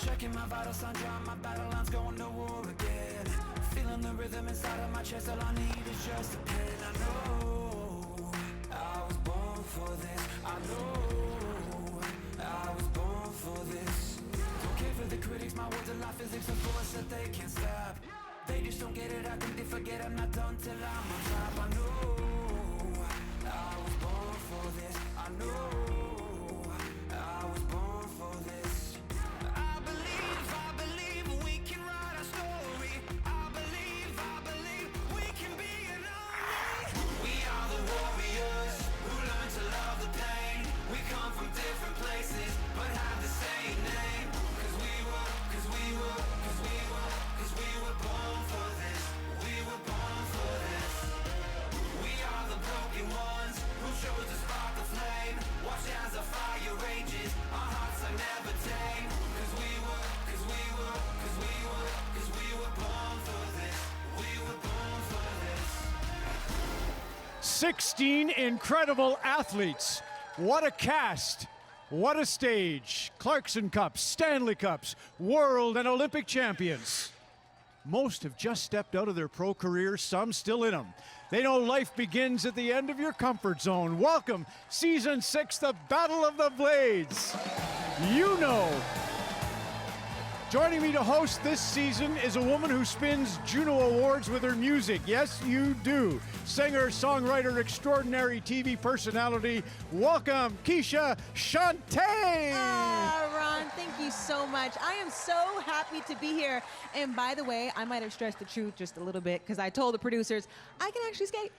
Checking my vital sign, drawing my battle lines, going to war again. Feeling the rhythm inside of my chest, all I need is just a pen. I know I was born for this. I know I was born for this. Don't care for the critics, my words are like physics, a force that they can't stop. They just don't get it, I think they forget I'm not done till I'm on top. I know I was born for this. I know I was born for this. I believe we can write our story. I believe we can be an army. We are the warriors who learn to love the pain. We come from different places, but have the same name. Cause we were born for this. We were born for this. We are the broken ones who chose to spark the flame. Watch as the fire rages, our hearts are never tame. Cause we were born for this. We were born for this. 16 incredible athletes. What a cast. What a stage. Clarkson Cups, Stanley Cups, world and Olympic champions. Most have just stepped out of their pro careers, some still in them. They know life begins at the end of your comfort zone. Welcome, Season 6, the Battle of the Blades. You know. Joining me to host this season is a woman who spins Juno Awards with her music. Yes, you do. Singer, songwriter, extraordinary TV personality. Welcome, Keisha Shantae. Ron, thank you so much. I am so happy to be here. And by the way, I might have stressed the truth just a little bit because I told the producers I can actually skate.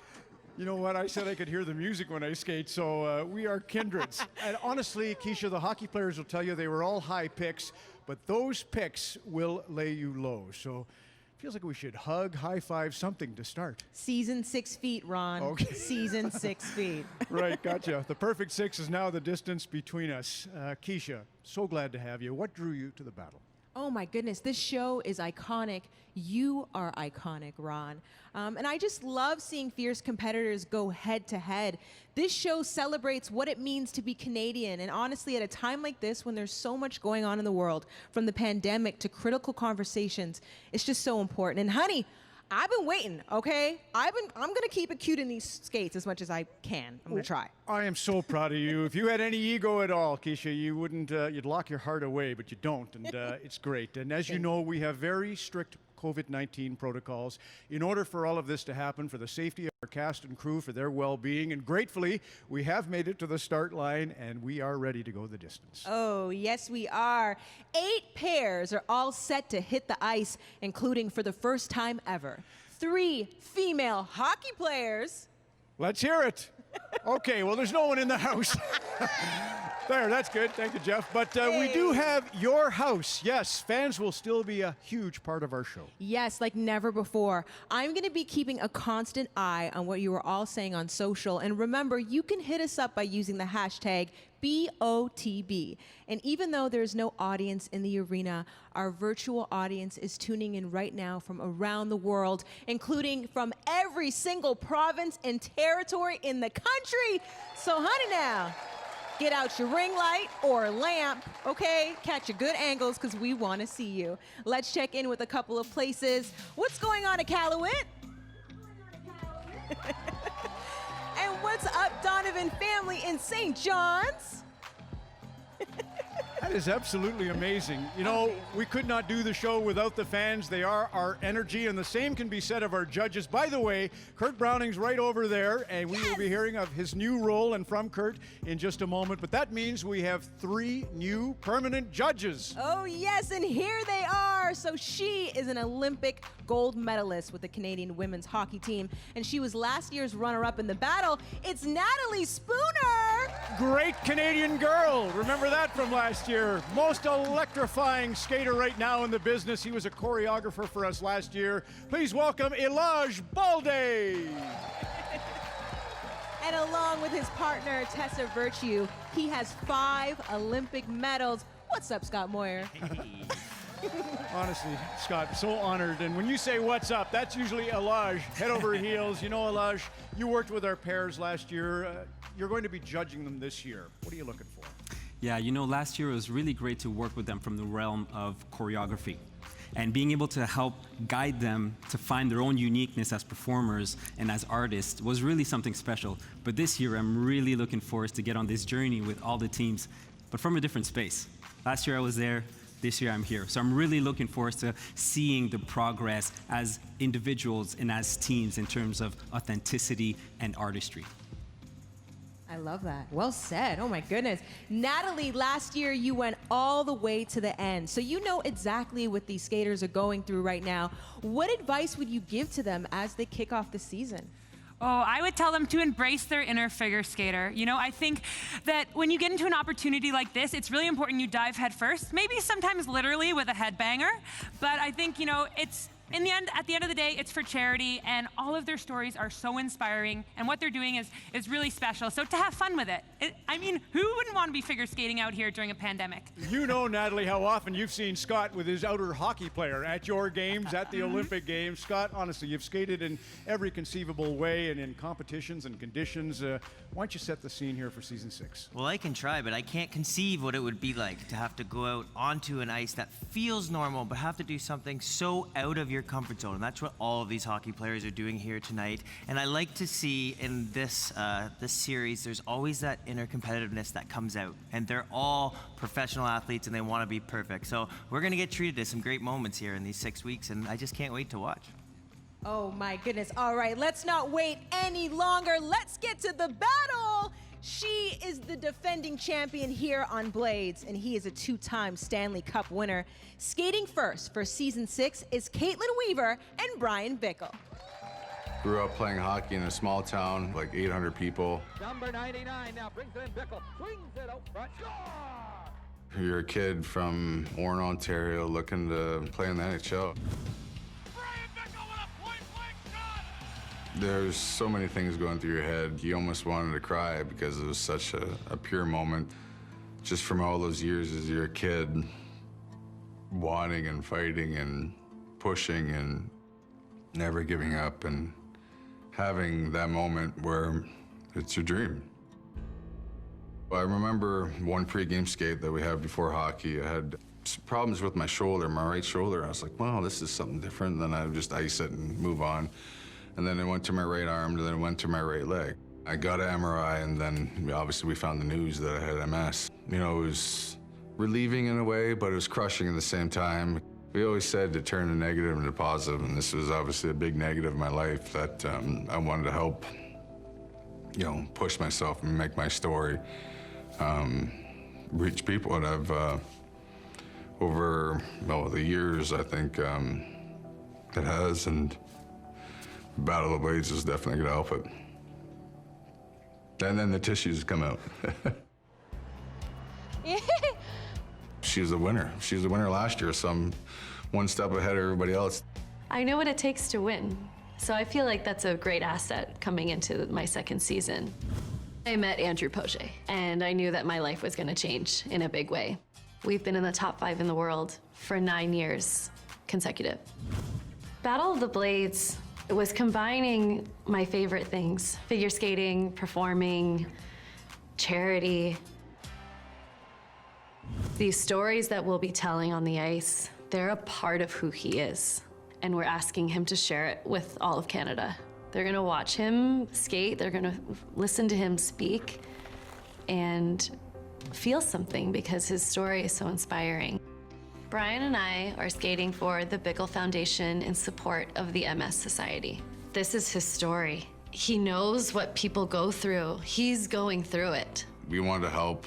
You know what? I said I could hear the music when I skate, so we are kindreds. And honestly, Keisha, the hockey players will tell you they were all high picks, but those picks will lay you low. So feels like we should hug, high five, something to start. Season 6 feet, Ron. Okay. Season 6 feet. Right, gotcha. The perfect six is now the distance between us. Keisha, so glad to have you. What drew you to the battle? Oh my goodness, this show is iconic. You are iconic, Ron. And I just love seeing fierce competitors go head to head. This show celebrates what it means to be Canadian. And honestly, at a time like this, when there's so much going on in the world, from the pandemic to critical conversations, it's just so important. And honey, I've been waiting, okay? I'm gonna keep it cute in these skates as much as I can. I'm gonna try. I am so proud of you. If you had any ego at all, Keisha, you wouldn't, you'd lock your heart away, but you don't, and it's great. And as you know, we have very strict COVID-19 protocols in order for all of this to happen, for the safety of our cast and crew, for their well-being, and gratefully, we have made it to the start line, and we are ready to go the distance. Oh, yes, we are. 8 pairs are all set to hit the ice, including, for the first time ever, 3 female hockey players. Let's hear it. Okay, well, there's no one in the house. There, that's good. Thank you, Jeff. But we do have your house. Yes, fans will still be a huge part of our show. Yes, like never before. I'm going to be keeping a constant eye on what you are all saying on social. And remember, you can hit us up by using the hashtag BOTB. And even though there's no audience in the arena, our virtual audience is tuning in right now from around the world, including from every single province and territory in the country. So honey now, get out your ring light or lamp, okay? Catch your good angles because we want to see you. Let's check in with a couple of places. What's going on at Iqaluit? And what's up, Donovan family in St. John's? That is absolutely amazing. You know, we could not do the show without the fans. They are our energy, and the same can be said of our judges. By the way, Kurt Browning's right over there, and we will be hearing of his new role and from Kurt in just a moment. But that means we have 3 new permanent judges. Oh, yes, and here they are. So she is an Olympic gold medalist with the Canadian women's hockey team, and she was last year's runner-up in the battle. It's Natalie Spooner. Great Canadian girl. Remember that from last year. Most electrifying skater right now in the business. He was a choreographer for us last year. Please welcome Elaj Balde. And along with his partner, Tessa Virtue, he has 5 Olympic medals. What's up, Scott Moir? Honestly, Scott, so honored. And when you say what's up, that's usually Elaj, head over heels. You know, Elaj, you worked with our pairs last year. You're going to be judging them this year. What are you looking for? Yeah, you know, last year it was really great to work with them from the realm of choreography and being able to help guide them to find their own uniqueness as performers and as artists was really something special. But this year, I'm really looking forward to get on this journey with all the teams, but from a different space. Last year I was there, this year I'm here. So I'm really looking forward to seeing the progress as individuals and as teams in terms of authenticity and artistry. I love that. Well said. Oh my goodness. Natalie, last year you went all the way to the end. So you know exactly what these skaters are going through right now. What advice would you give to them as they kick off the season? Oh, I would tell them to embrace their inner figure skater. You know, I think that when you get into an opportunity like this, it's really important you dive head first, maybe sometimes literally with a headbanger. But I think, you know, it's at the end of the day, it's for charity, and all of their stories are so inspiring, and what they're doing is really special. So to have fun with it. I mean, who wouldn't want to be figure skating out here during a pandemic? You know, Natalie, how often you've seen Scott with his outer hockey player at your games, at the Olympic Games. Scott, honestly, you've skated in every conceivable way and in competitions and conditions. Why don't you set the scene here for season 6? Well, I can try, but I can't conceive what it would be like to have to go out onto an ice that feels normal, but have to do something so out of your comfort zone. And that's what all of these hockey players are doing here tonight. And I like to see in this series, there's always that inner competitiveness that comes out. And they're all professional athletes and they want to be perfect. So we're going to get treated to some great moments here in these 6 weeks, and I just can't wait to watch. Oh my goodness. All right, let's not wait any longer. Let's get to the battle. She is the defending champion here on Blades, and he is a 2-time Stanley Cup winner. Skating first for season 6 is Caitlyn Weaver and Brian Bickle. Grew up playing hockey in a small town, like 800 people. Number 99 now brings it in Bickle, swings it out front, score! You're a kid from Warren, Ontario, looking to play in the NHL. There's so many things going through your head. You almost wanted to cry because it was such a pure moment. Just from all those years as you're a kid, wanting and fighting and pushing and never giving up and having that moment where it's your dream. I remember one pre-game skate that we had before hockey. I had problems with my shoulder, my right shoulder. I was like, wow, this is something different. Then I would just ice it and move on. And then it went to my right arm, and then it went to my right leg. I got an MRI, and then obviously we found the news that I had MS. You know, it was relieving in a way, but it was crushing at the same time. We always said to turn the negative into positive, and this was obviously a big negative in my life that I wanted to help, you know, push myself and make my story reach people. And I've, over the years, I think it has, and Battle of the Blades is definitely gonna help it. And then the tissues come out. She was a winner. She was a winner last year, so I'm one step ahead of everybody else. I know what it takes to win, so I feel like that's a great asset coming into my second season. I met Andrew Poche, and I knew that my life was gonna change in a big way. We've been in the top 5 in the world for 9 years consecutive. Battle of the Blades, it was combining my favorite things: figure skating, performing, charity. These stories that we'll be telling on the ice, they're a part of who he is. And we're asking him to share it with all of Canada. They're gonna watch him skate, they're gonna listen to him speak, and feel something because his story is so inspiring. Brian and I are skating for the Bickle Foundation in support of the MS Society. This is his story. He knows what people go through. He's going through it. We want to help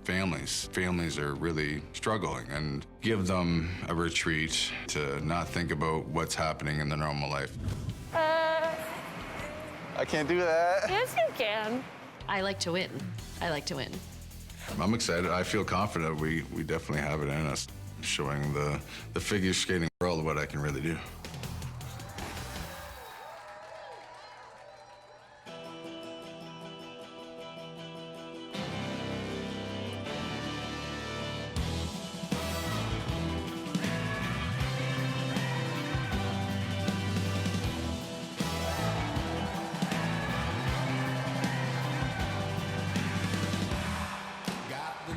families. Families are really struggling and give them a retreat to not think about what's happening in their normal life. I can't do that. Yes, you can. I like to win. I like to win. I'm excited. I feel confident we definitely have it in us, showing the figure skating world what I can really do. Got the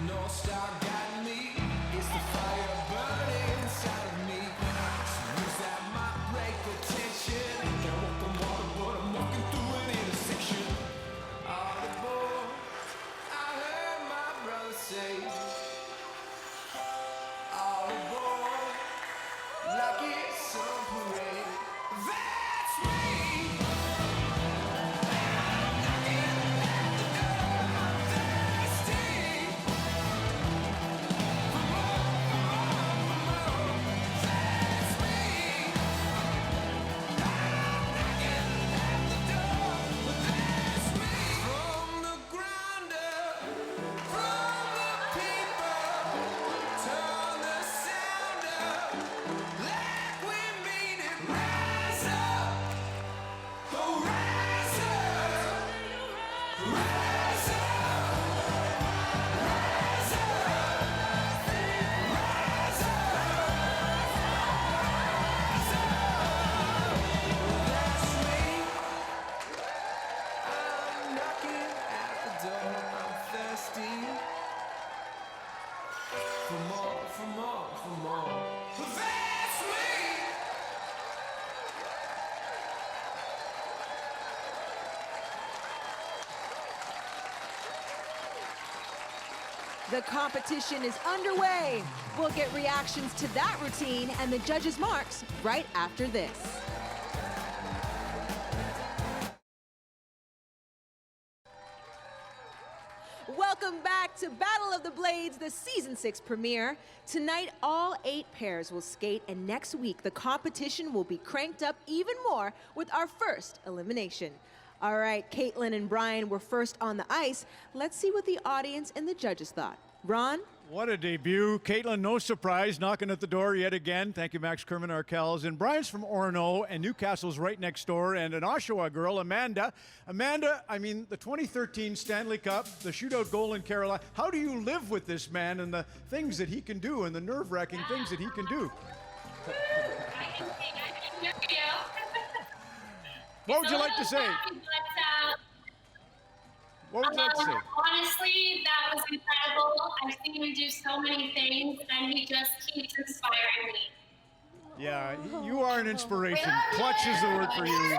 The competition is underway. We'll get reactions to that routine and the judges' marks right after this. Welcome back to Battle of the Blades, the Season 6 premiere. Tonight, all 8 pairs will skate, and next week, the competition will be cranked up even more with our first elimination. All right, Caitlyn and Brian were first on the ice. Let's see what the audience and the judges thought. Ron? What a debut. Caitlyn, no surprise, knocking at the door yet again. Thank you, Max Kerman, Arkels. And Brian's from Orono, and Newcastle's right next door. And an Oshawa girl, Amanda. Amanda, I mean, the 2013 Stanley Cup, the shootout goal in Carolina. How do you live with this man and the things that he can do and the nerve-wracking things that he can do? What would you like to say? What would you like to say? Honestly, that was incredible. I've seen him do so many things, and he just keeps inspiring me. Yeah, you are an inspiration. Clutch is the word for you.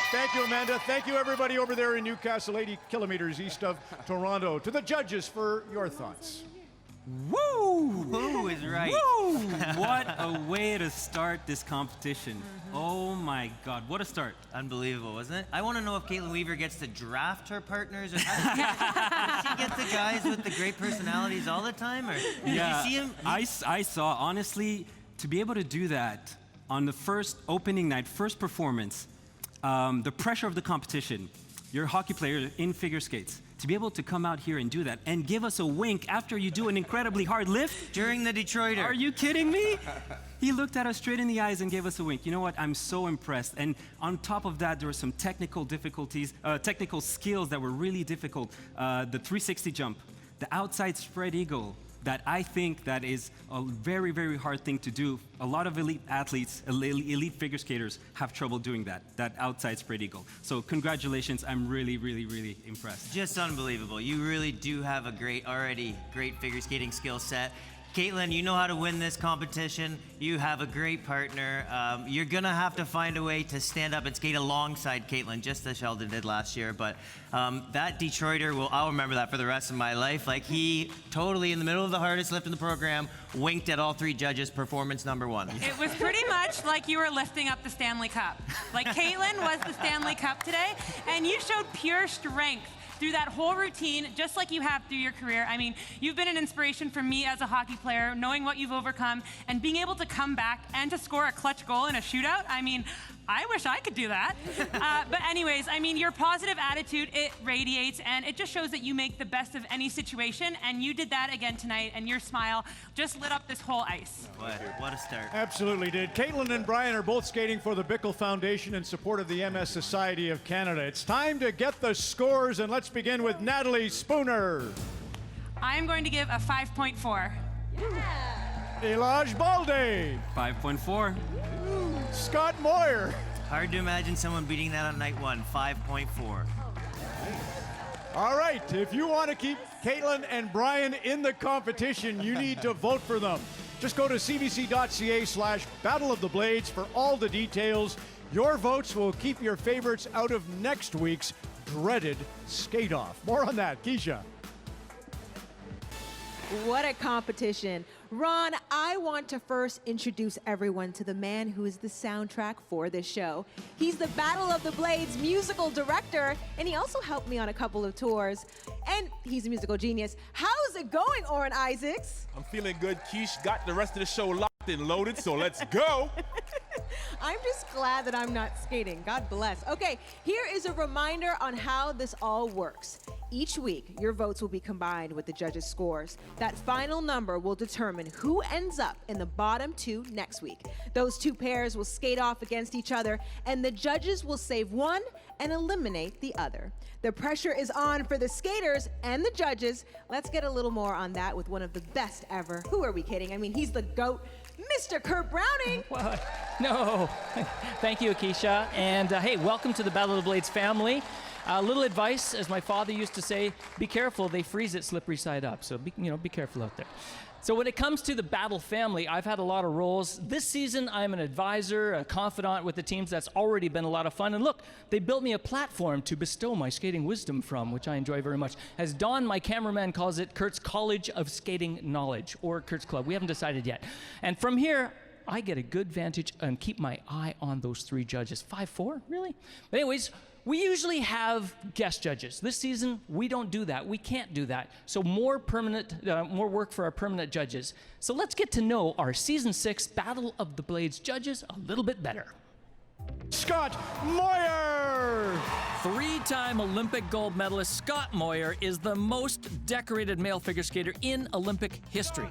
Thank you, Amanda. Thank you, everybody over there in Newcastle, 80 kilometers east of Toronto. To the judges for your thoughts. Woo! Woo is right. Woo! What a way to start this competition. Oh my God, what a start. Unbelievable, wasn't it? I want to know if Caitlin Weaver gets to draft her partners, or does she get the guys with the great personalities all the time? Or did you see him? I saw, honestly, to be able to do that on the first opening night, first performance, the pressure of the competition, you're a hockey player in figure skates, to be able to come out here and do that and give us a wink after you do an incredibly hard lift. During the Detroiter. Are you kidding me? He looked at us straight in the eyes and gave us a wink. You know what? I'm so impressed. And on top of that, there were some technical difficulties, technical skills that were really difficult. The 360 jump, the outside spread eagle, that I think that is a very, very hard thing to do. A lot of elite athletes, elite figure skaters have trouble doing that outside spread eagle. So congratulations, I'm really, really, really impressed. Just unbelievable. You really do have a great figure skating skill set. Caitlin, you know how to win this competition. You have a great partner. You're gonna have to find a way to stand up and skate alongside Caitlin, just as Sheldon did last year. But that Detroiter, I'll remember that for the rest of my life. Like, he totally, in the middle of the hardest lift in the program, winked at all 3 judges, performance number 1. It was pretty much like you were lifting up the Stanley Cup. Like, Caitlin was the Stanley Cup today, and you showed pure strength through that whole routine, just like you have through your career. I mean, you've been an inspiration for me as a hockey player, knowing what you've overcome and being able to come back and to score a clutch goal in a shootout. I mean, I wish I could do that. But anyways, I mean, your positive attitude, it radiates, and it just shows that you make the best of any situation, and you did that again tonight, and your smile just lit up this whole ice. What a start. Absolutely did. Caitlyn and Brian are both skating for the Bickle Foundation in support of the MS Society of Canada. It's time to get the scores, and let's begin with Natalie Spooner. I'm going to give a 5.4. Elaj Balde. 5.4. Scott Moir. Hard to imagine someone beating that on night 1, 5.4. All right, if you want to keep Caitlyn and Brian in the competition, you need to vote for them. Just go to cbc.ca/Battle of the Blades for all the details. Your votes will keep your favorites out of next week's dreaded skate-off. More on that, Keisha. What a competition. Ron, I want to first introduce everyone to the man who is the soundtrack for this show. He's the Battle of the Blades musical director, and he also helped me on a couple of tours. And he's a musical genius. How's it going, Oren Isaacs? I'm feeling good. Keish got the rest of the show locked and loaded, so let's go. I'm just glad that I'm not skating. God bless. Okay, here is a reminder on how this all works. Each week, your votes will be combined with the judges' scores. That final number will determine who ends up in the bottom 2 next week. Those 2 pairs will skate off against each other, and the judges will save one and eliminate the other. The pressure is on for the skaters and the judges. Let's get a little more on that with one of the best ever. Who are we kidding? I mean, he's the GOAT, Mr. Kurt Browning. What? No. Thank you, Keisha. And hey, welcome to the Battle of the Blades family. A little advice, as my father used to say, be careful, they freeze it slippery side up. So be careful out there. So when it comes to the Battle family, I've had a lot of roles. This season, I'm an advisor, a confidant with the teams. That's already been a lot of fun. And look, they built me a platform to bestow my skating wisdom from, which I enjoy very much. As Don, my cameraman, calls it, Kurt's College of Skating Knowledge, or Kurt's Club. We haven't decided yet. And from here, I get a good vantage and keep my eye on those 3 judges. 5'4", really? But anyways, we usually have guest judges. This season, we don't do that. We can't do that. So more work for our permanent judges. So let's get to know our Season 6 Battle of the Blades judges a little bit better. Scott Moir! 3-time Olympic gold medalist Scott Moir is the most decorated male figure skater in Olympic history.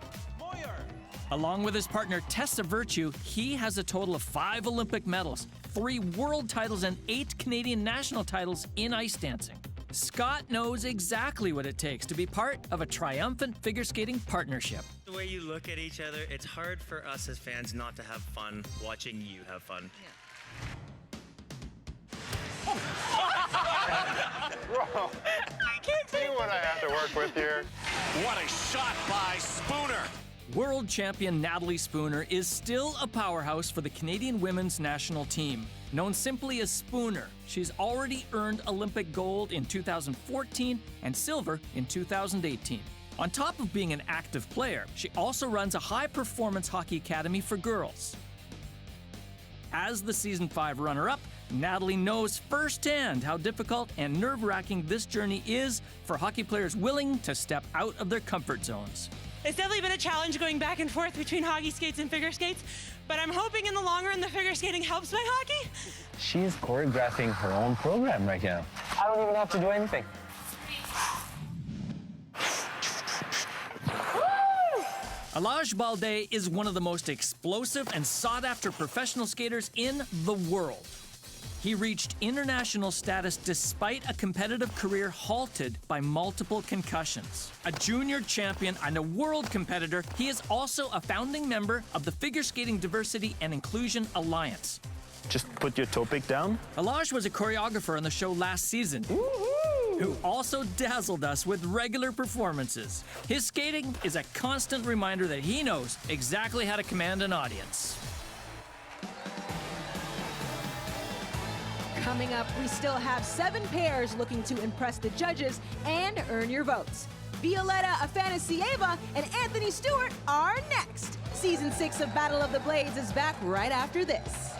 Along with his partner Tessa Virtue, he has a total of 5 Olympic medals, 3 world titles, and 8 Canadian national titles in ice dancing. Scott knows exactly what it takes to be part of a triumphant figure skating partnership. The way you look at each other, it's hard for us as fans not to have fun watching you have fun. Bro, I can't see what I have to work with here. What a shot by Spooner. World champion Natalie Spooner is still a powerhouse for the Canadian women's national team. Known simply as Spooner, she's already earned Olympic gold in 2014 and silver in 2018. On top of being an active player, she also runs a high-performance hockey academy for girls. As the Season 5 runner-up, Natalie knows firsthand how difficult and nerve-wracking this journey is for hockey players willing to step out of their comfort zones. It's definitely been a challenge going back and forth between hockey skates and figure skates, but I'm hoping in the long run the figure skating helps my hockey. She's choreographing her own program right now. I don't even have to do anything. Alaj Balde is one of the most explosive and sought-after professional skaters in the world. He reached international status despite a competitive career halted by multiple concussions. A junior champion and a world competitor, he is also a founding member of the Figure Skating Diversity and Inclusion Alliance. Just put your toe pick down. Alaj was a choreographer on the show last season, who also dazzled us with regular performances. His skating is a constant reminder that he knows exactly how to command an audience. Coming up, we still have 7 pairs looking to impress the judges and earn your votes. Violetta, Afanasieva, and Anthony Stewart are next. Season 6 of Battle of the Blades is back right after this.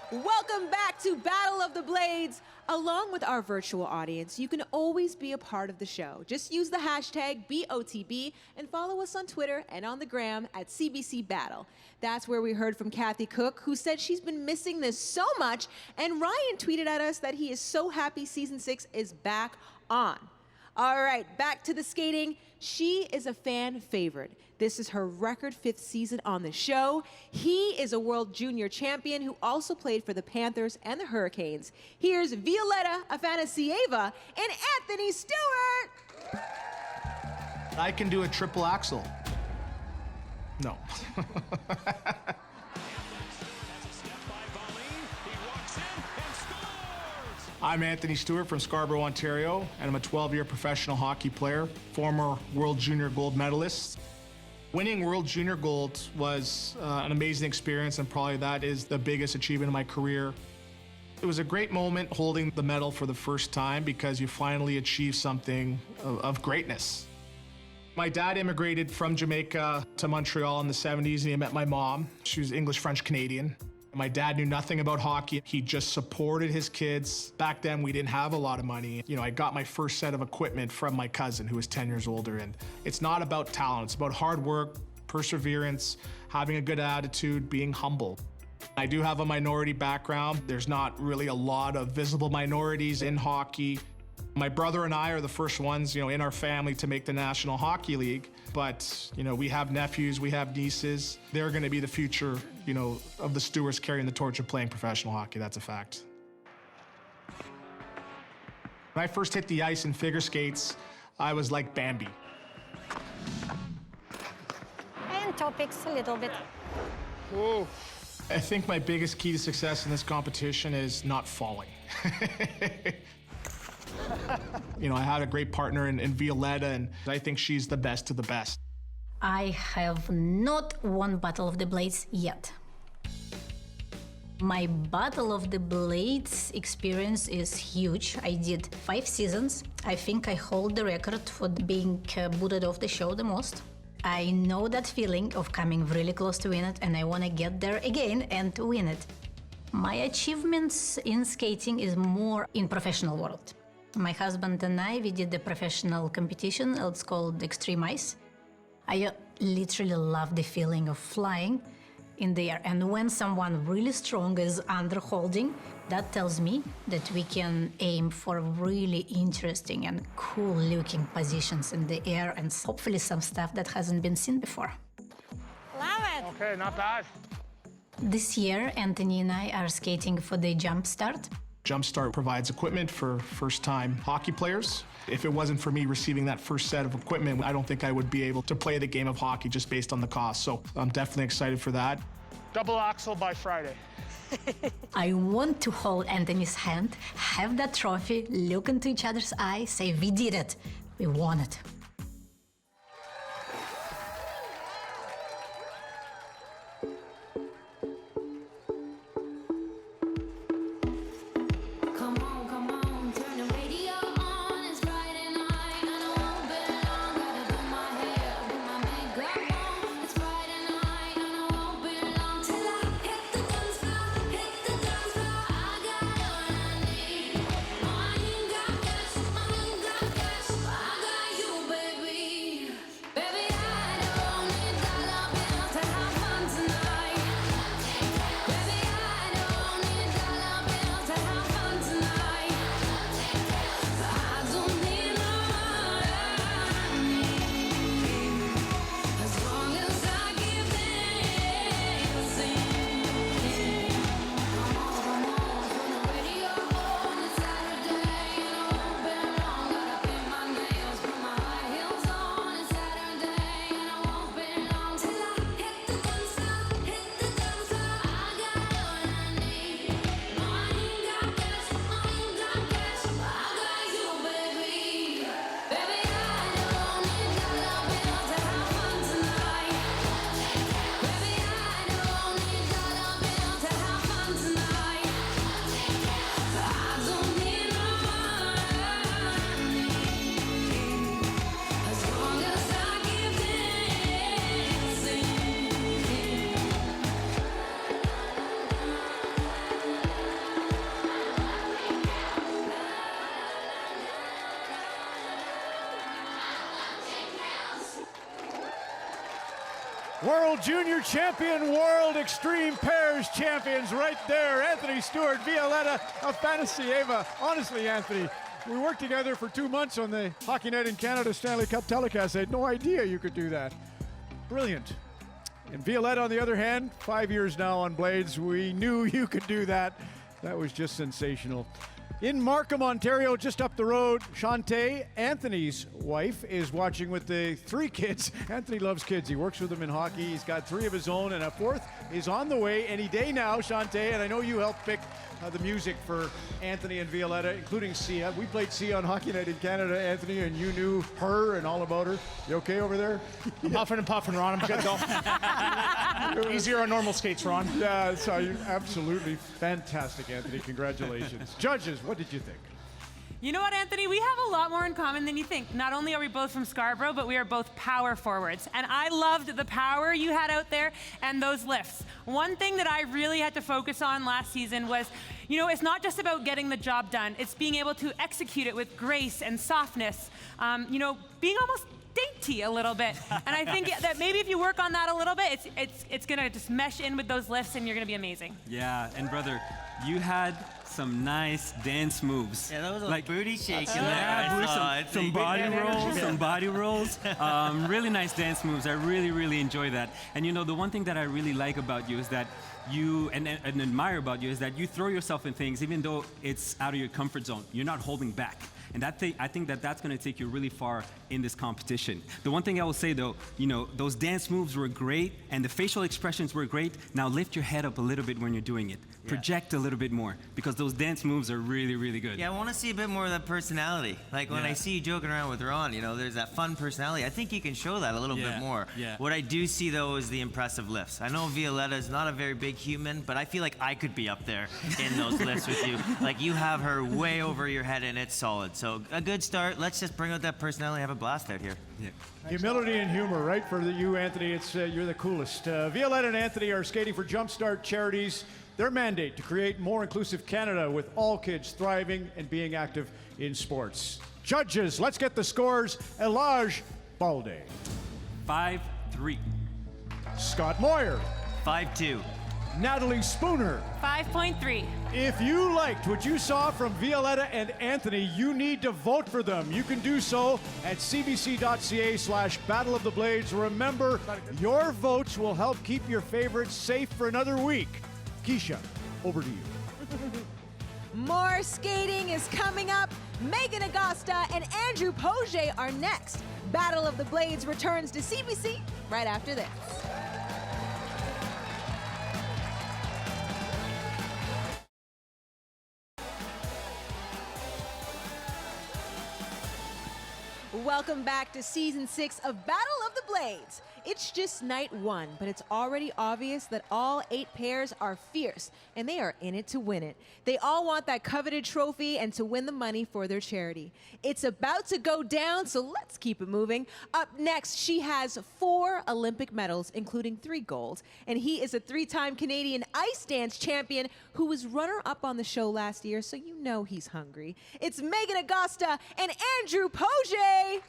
Welcome back to Battle of the Blades. Along with our virtual audience, you can always be a part of the show. Just use the hashtag BOTB and follow us on Twitter and on the gram at CBC Battle. That's where we heard from Kathy Cook, who said she's been missing this so much, and Ryan tweeted at us that he is so happy Season 6 is back on. All right, back to the skating. She is a fan favorite. This is her record 5th season on the show. He is a world junior champion who also played for the Panthers and the Hurricanes. Here's Violetta Afanasieva and Anthony Stewart. I can do a triple axel. No. I'm Anthony Stewart from Scarborough, Ontario, and I'm a 12-year professional hockey player, former World Junior Gold medalist. Winning World Junior Gold was an amazing experience, and probably that is the biggest achievement of my career. It was a great moment holding the medal for the first time because you finally achieve something of greatness. My dad immigrated from Jamaica to Montreal in the 70s, and he met my mom. She was English, French, Canadian. My dad knew nothing about hockey. He just supported his kids. Back then, we didn't have a lot of money. You know, I got my first set of equipment from my cousin, who was 10 years older. And it's not about talent. It's about hard work, perseverance, having a good attitude, being humble. I do have a minority background. There's not really a lot of visible minorities in hockey. My brother and I are the first ones, in our family to make the National Hockey League. But, we have nephews, we have nieces. They're going to be the future, of the Stewarts carrying the torch of playing professional hockey. That's a fact. When I first hit the ice in figure skates, I was like Bambi. And toe picks a little bit. Whoa. I think my biggest key to success in this competition is not falling. You know, I had a great partner in Violetta, and I think she's the best of the best. I have not won Battle of the Blades yet. My Battle of the Blades experience is huge. I did 5 seasons. I think I hold the record for being booted off the show the most. I know that feeling of coming really close to win it, and I want to get there again and win it. My achievements in skating is more in professional world. My husband and I, we did the professional competition. It's called Extreme Ice. I literally love the feeling of flying in the air. And when someone really strong is under holding, that tells me that we can aim for really interesting and cool looking positions in the air and hopefully some stuff that hasn't been seen before. Love it. Okay, not bad. This year, Anthony and I are skating for the Jump Start. Jumpstart provides equipment for first-time hockey players. If it wasn't for me receiving that first set of equipment, I don't think I would be able to play the game of hockey just based on the cost. So I'm definitely excited for that. Double axle by Friday. I want to hold Anthony's hand, have that trophy, look into each other's eyes, say, we did it, we won it. World Junior Champion, World Extreme Pairs Champions right there. Anthony Stewart, Violetta, a fantasy Ava. Honestly, Anthony, we worked together for 2 months on the Hockey Night in Canada Stanley Cup telecast. I had no idea you could do that. Brilliant. And Violetta, on the other hand, 5 years now on Blades. We knew you could do that. That was just sensational. In Markham, Ontario, just up the road, Shantae, Anthony's wife, is watching with the 3 kids. Anthony loves kids. He works with them in hockey. He's got 3 of his own, and a 4th is on the way any day now, Shantae. And I know you helped pick the music for Anthony and Violetta, including Sia. We played Sia on Hockey Night in Canada, Anthony, and you knew her and all about her. You okay over there? I'm huffing and puffing, Ron. I'm good, though. Easier on normal skates, Ron. Yeah, it's absolutely fantastic, Anthony. Congratulations. Judges, what did you think? You know what, Anthony? We have a lot more in common than you think. Not only are we both from Scarborough, but we are both power forwards. And I loved the power you had out there and those lifts. One thing that I really had to focus on last season was, you know, it's not just about getting the job done. It's being able to execute it with grace and softness. You know, being almost dainty a little bit. And I think that maybe if you work on that a little bit, it's gonna just mesh in with those lifts and you're gonna be amazing. Yeah, and brother, you had some nice dance moves. Yeah, that was like booty shaking. Some body rolls. Really nice dance moves. I really enjoy that. And you know, the one thing that I really like about you is that you, and admire about you, is that you throw yourself in things even though it's out of your comfort zone. You're not holding back. And I think that that's going to take you really far in this competition. The one thing I will say though, those dance moves were great and the facial expressions were great. Now lift your head up a little bit when you're doing it. Yeah. Project a little bit more because those dance moves are really, really good. Yeah, I want to see a bit more of that personality. Like when I see you joking around with Ron, there's that fun personality. I think you can show that a little bit more. Yeah. What I do see though is the impressive lifts. I know Violetta is not a very big human, but I feel like I could be up there in those lifts with you. Like you have her way over your head and it's solid. So a good start. Let's just bring out that personality and have a blast out here. Yeah. Humility and humor, right? For you, Anthony, it's you're the coolest. Violetta and Anthony are skating for Jumpstart Charities. Their mandate to create more inclusive Canada with all kids thriving and being active in sports. Judges, let's get the scores. Elage Balde. 5-3. Scott Moir. 5-2. Natalie Spooner. 5.3. If you liked what you saw from Violetta and Anthony, you need to vote for them. You can do so at cbc.ca/Battle of the Blades. Remember, your votes will help keep your favorites safe for another week. Keisha, over to you. More skating is coming up. Meagan Augusta and Andrew Poge are next. Battle of the Blades returns to CBC right after this. Welcome back to Season 6 of Battle of the Blades. It's just night 1, but it's already obvious that all 8 pairs are fierce, and they are in it to win it. They all want that coveted trophy and to win the money for their charity. It's about to go down, so let's keep it moving. Up next, she has 4 Olympic medals, including 3 gold, and he is a 3-time Canadian ice dance champion who was runner-up on the show last year, so you know he's hungry. It's Meagan Augusta and Andrew Poge.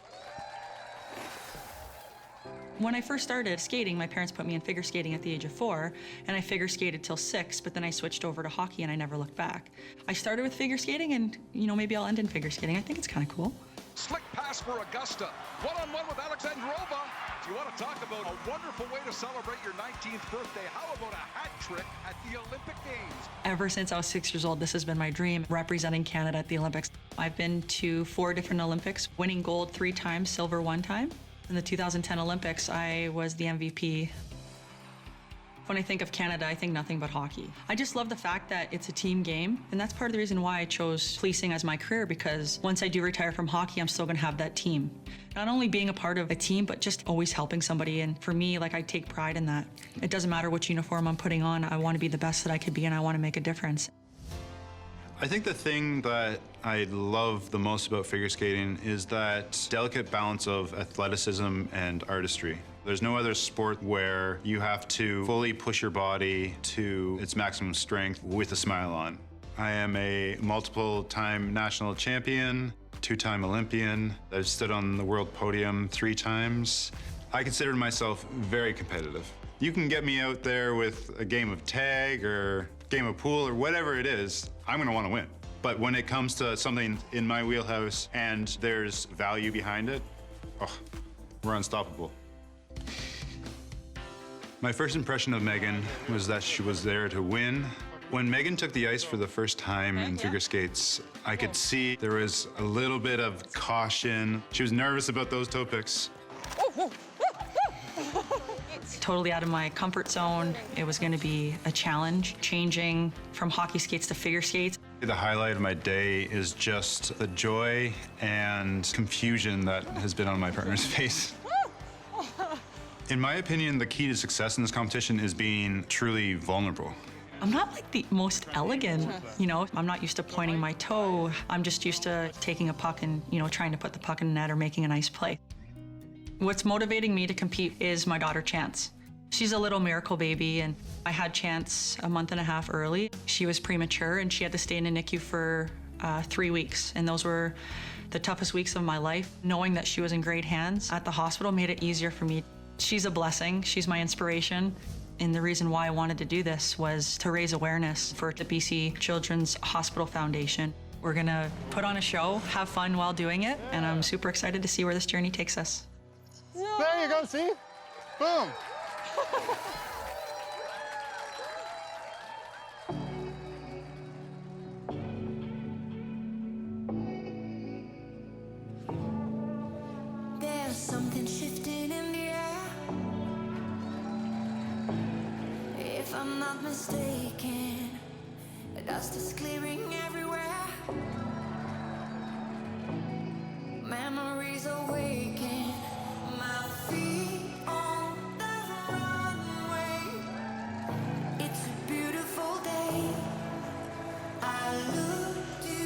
When I first started skating, my parents put me in figure skating at the age of 4, and I figure skated till 6, but then I switched over to hockey and I never looked back. I started with figure skating and, maybe I'll end in figure skating. I think it's kind of cool. Slick pass for Augusta. One-on-one with Alexandrova. If you want to talk about a wonderful way to celebrate your 19th birthday, how about a hat trick at the Olympic Games? Ever since I was 6 years old, this has been my dream, representing Canada at the Olympics. I've been to 4 different Olympics, winning gold 3 times, silver 1 time. In the 2010 Olympics, I was the MVP. When I think of Canada, I think nothing but hockey. I just love the fact that it's a team game, and that's part of the reason why I chose policing as my career, because once I do retire from hockey, I'm still gonna have that team. Not only being a part of a team, but just always helping somebody, and for me, I take pride in that. It doesn't matter which uniform I'm putting on, I wanna be the best that I could be, and I wanna make a difference. I think the thing that I love the most about figure skating is that delicate balance of athleticism and artistry. There's no other sport where you have to fully push your body to its maximum strength with a smile on. I am a multiple-time national champion, 2-time Olympian. I've stood on the world podium 3 times. I consider myself very competitive. You can get me out there with a game of tag or game of pool or whatever it is, I'm gonna wanna win. But when it comes to something in my wheelhouse and there's value behind it, we're unstoppable. My first impression of Meagan was that she was there to win. When Meagan took the ice for the first time in figure skates, I could see there was a little bit of caution. She was nervous about those toe picks. Totally out of my comfort zone. It was going to be a challenge, changing from hockey skates to figure skates. The highlight of my day is just the joy and confusion that has been on my partner's face. In my opinion, the key to success in this competition is being truly vulnerable. I'm not the most elegant, I'm not used to pointing my toe. I'm just used to taking a puck and, trying to put the puck in the net or making a nice play. What's motivating me to compete is my daughter, Chance. She's a little miracle baby, and I had Chance a month and a half early. She was premature, and she had to stay in a NICU for 3 weeks, and those were the toughest weeks of my life. Knowing that she was in great hands at the hospital made it easier for me. She's a blessing. She's my inspiration. And the reason why I wanted to do this was to raise awareness for the BC Children's Hospital Foundation. We're gonna put on a show, have fun while doing it, and I'm super excited to see where this journey takes us. There you go, see? Boom. I'm not mistaken, the dust is clearing everywhere. Memories awaken, my feet on the runway. It's a beautiful day. I look to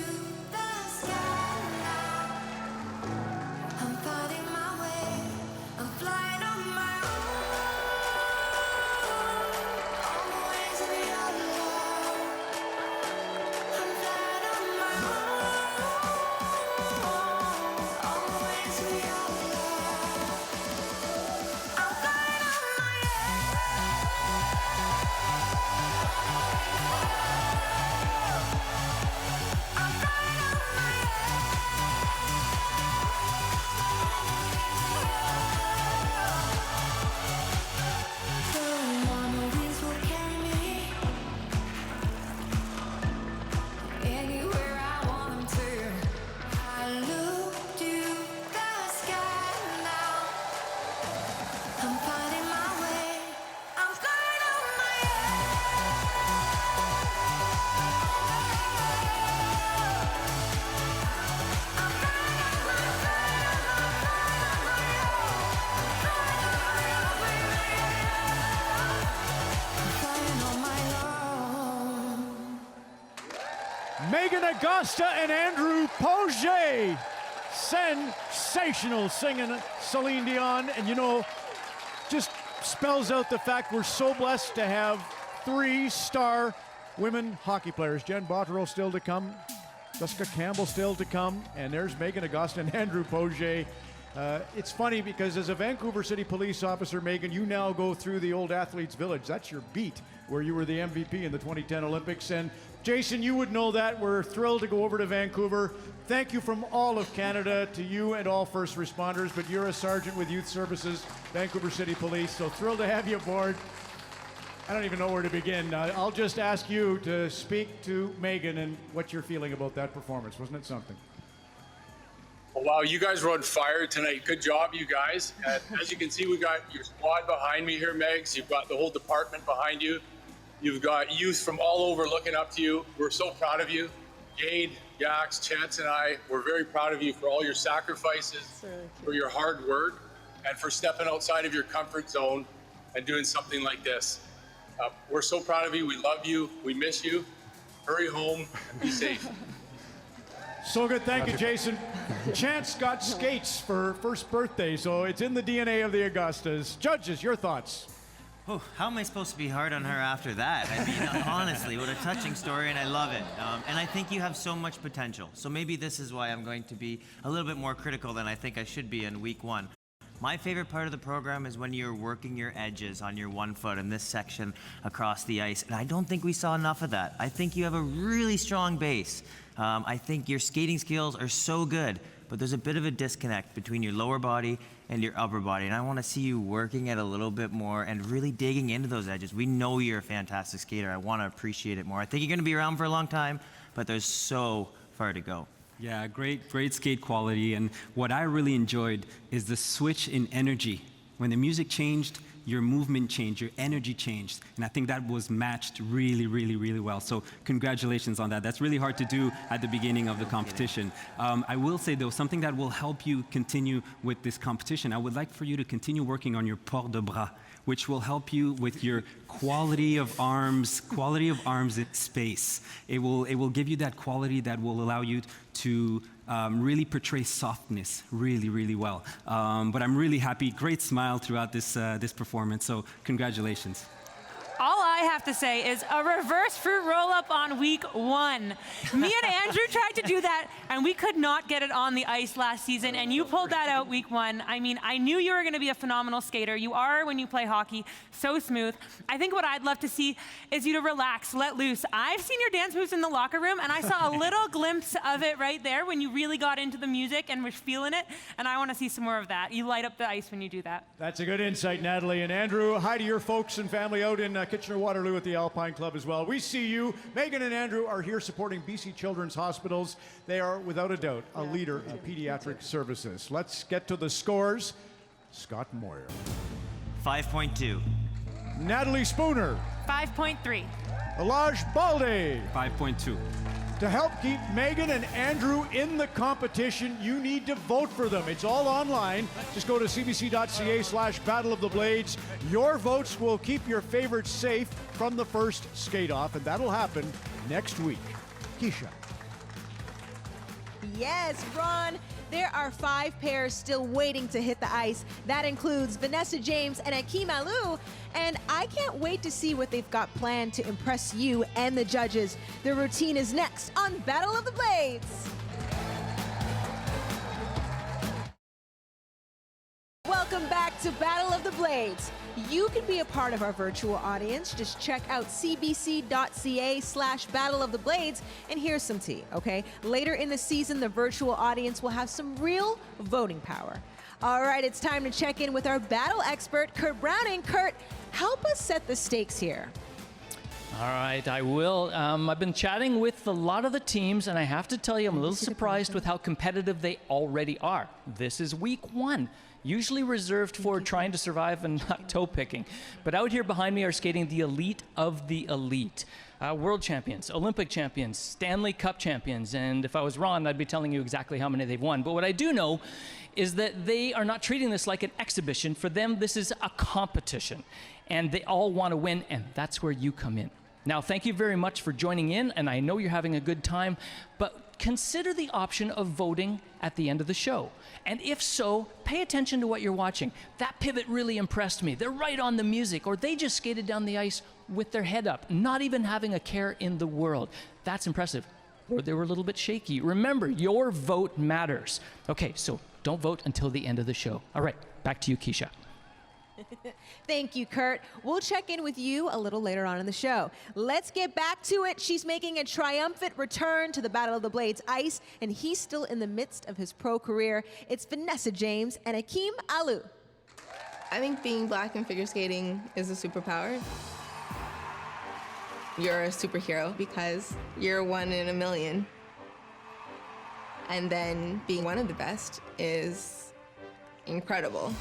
the sky now. I'm finding my way. I'm flying on my own. On the wings of your love. I'm flying on my own. On the wings of your love. I'm flying on my anywhere I want them to. I look to the sky now. I'm finding my way. I'm flying on my Meagan Augusta and Andrew Poget. Sensational singing Celine Dion. And you know, just spells out the fact we're so blessed to have 3-star women hockey players. Jen Botterill still to come. Jessica Campbell still to come. And there's Meagan Augusta and Andrew Poget. It's funny because as a Vancouver City Police officer, Meagan, you now go through the old Athletes Village. That's your beat, where you were the MVP in the 2010 Olympics. And Jason, you would know that. We're thrilled to go over to Vancouver. Thank you from all of Canada to you and all first responders, but you're a sergeant with Youth Services, Vancouver City Police, so thrilled to have you aboard. I don't even know where to begin. I'll just ask you to speak to Meagan and what you're feeling about that performance. Wasn't it something? Well, wow, you guys were on fire tonight. Good job, you guys. As you can see, we got your squad behind me here, Megs. You've got the whole department behind you. You've got youth from all over looking up to you. We're so proud of you. Jade, Yax, Chance, and I, we're very proud of you for all your sacrifices, for your hard work, and for stepping outside of your comfort zone and doing something like this. We're so proud of you. We love you. We miss you. Hurry home and be safe. So good. Thank you, Jason. Chance got skates for first birthday, so it's in the DNA of the Augustas. Judges, your thoughts? Oh, how am I supposed to be hard on her after that? I mean, honestly, what a touching story, and I love it. And I think you have so much potential. So maybe this is why I'm going to be a little bit more critical than I think I should be in week one. My favorite part of the program is when you're working your edges on your 1 foot in this section across the ice, and I don't think we saw enough of that. I think you have a really strong base. I think your skating skills are so good, but there's a bit of a disconnect between your lower body and your upper body, and I want to see you working it a little bit more and really digging into those edges. We know you're a fantastic skater. I want to appreciate it more. I think you're going to be around for a long time, but there's so far to go. Yeah, great skate quality. And what I really enjoyed is the switch in energy. When the music changed, your movement changed, your energy changed. And I think that was matched really, really, really well. So congratulations on that. That's really hard to do at the beginning of the competition. I will say, though, something that will help you continue with this competition, I would like for you to continue working on your port de bras, which will help you with your quality of arms in space. It will give you that quality that will allow you to really portray softness really, really well. But I'm really happy. Great smile throughout this performance. So congratulations. All I have to say is a reverse fruit roll-up on week one. Me and Andrew tried to do that, and we could not get it on the ice last season, and you pulled that out week one. I mean, I knew you were going to be a phenomenal skater. You are when you play hockey, so smooth. I think what I'd love to see is you to relax, let loose. I've seen your dance moves in the locker room, and I saw a little glimpse of it right there when you really got into the music and were feeling it, and I want to see some more of that. You light up the ice when you do that. That's a good insight, Natalie. And Andrew, hi to your folks and family out in Kitchener-Waterloo at the Alpine Club as well. We see you. Meagan and Andrew are here supporting BC Children's Hospitals. They are, without a doubt, a leader in pediatric services. Let's get to the scores. Scott Moir. 5.2. Natalie Spooner. 5.3. Elage Balde. 5.2. To help keep Meagan and Andrew in the competition, you need to vote for them. It's all online. Just go to cbc.ca/Battle of the Blades. Your votes will keep your favorites safe from the first skate-off, and that'll happen next week. Keisha. Yes, Ron. There are 5 pairs still waiting to hit the ice. That includes Vanessa James and Akim Alou. And I can't wait to see what they've got planned to impress you and the judges. Their routine is next on Battle of the Blades. Welcome back to Battle of the Blades. You can be a part of our virtual audience. Just check out cbc.ca/Battle of the Blades, and here's some tea, okay? Later in the season, the virtual audience will have some real voting power. All right, it's time to check in with our battle expert, Kurt Browning. Kurt, help us set the stakes here. All right, I will. I've been chatting with a lot of the teams, and I have to tell you, I'm a little surprised with how competitive they already are. This is week 1. Usually reserved for trying to survive and not toe picking. But out here behind me are skating the elite of the elite. World champions, Olympic champions, Stanley Cup champions. And if I was Ron, I'd be telling you exactly how many they've won. But what I do know is that they are not treating this like an exhibition. For them, this is a competition. And they all want to win, and that's where you come in. Now, thank you very much for joining in, and I know you're having a good time, but consider the option of voting at the end of the show. And if so, pay attention to what you're watching. That pivot really impressed me. They're right on the music, or they just skated down the ice with their head up, not even having a care in the world. That's impressive. Or they were a little bit shaky. Remember, your vote matters. Okay, so don't vote until the end of the show. All right, back to you, Keisha. Thank you, Kurt. We'll check in with you a little later on in the show. Let's get back to it. She's making a triumphant return to the Battle of the Blades ice, and he's still in the midst of his pro career. It's Vanessa James and Akim Alou. I think being black in figure skating is a superpower. You're a superhero because you're 1 in a million. And then being one of the best is incredible.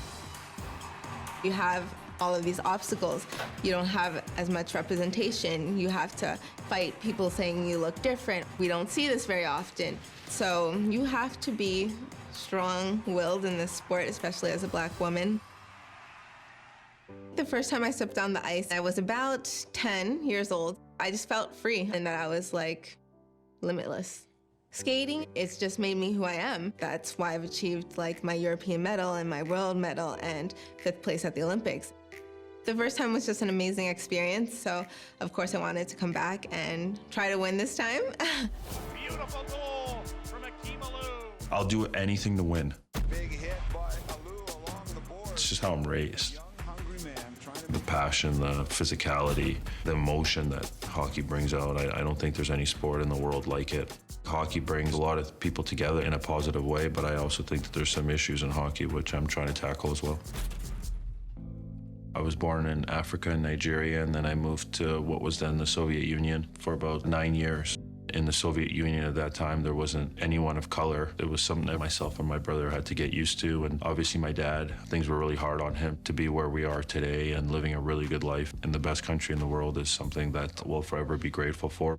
You have all of these obstacles. You don't have as much representation. You have to fight people saying you look different. We don't see this very often. So you have to be strong-willed in this sport, especially as a black woman. The first time I stepped on the ice, I was about 10 years old. I just felt free and that I was like limitless. Skating, it's just made me who I am. That's why I've achieved like my European medal and my world medal and 5th place at the Olympics. The first time was just an amazing experience, so of course I wanted to come back and try to win this time. Beautiful goal from Akim Alou. I'll do anything to win. Big hit by Alou along the board. It's just how I'm raised. The passion, the physicality, the emotion that hockey brings out. I don't think there's any sport in the world like it. Hockey brings a lot of people together in a positive way, but I also think that there's some issues in hockey which I'm trying to tackle as well. I was born in Africa and Nigeria, and then I moved to what was then the Soviet Union for about 9 years. In the Soviet Union at that time, there wasn't anyone of color. It was something that myself and my brother had to get used to, and obviously my dad, things were really hard on him. To be where we are today and living a really good life in the best country in the world is something that we'll forever be grateful for.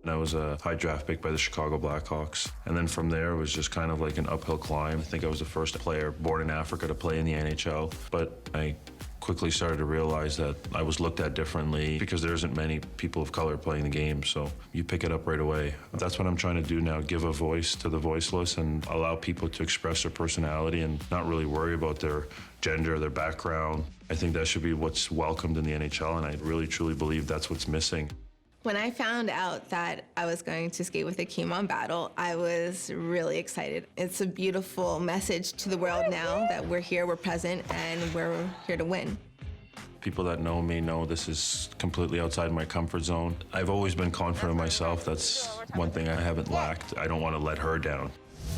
And I was a high draft pick by the Chicago Blackhawks. And then from there, it was just kind of like an uphill climb. I think I was the first player born in Africa to play in the NHL. But I quickly started to realize that I was looked at differently because there isn't many people of color playing the game. So you pick it up right away. That's what I'm trying to do now, give a voice to the voiceless and allow people to express their personality and not really worry about their gender, their background. I think that should be what's welcomed in the NHL, and I really, truly believe that's what's missing. When I found out that I was going to skate with Akim on Battle, I was really excited. It's a beautiful message to the world now that we're here, we're present, and we're here to win. People that know me know this is completely outside my comfort zone. I've always been confident in myself. That's one thing I haven't lacked. I don't want to let her down.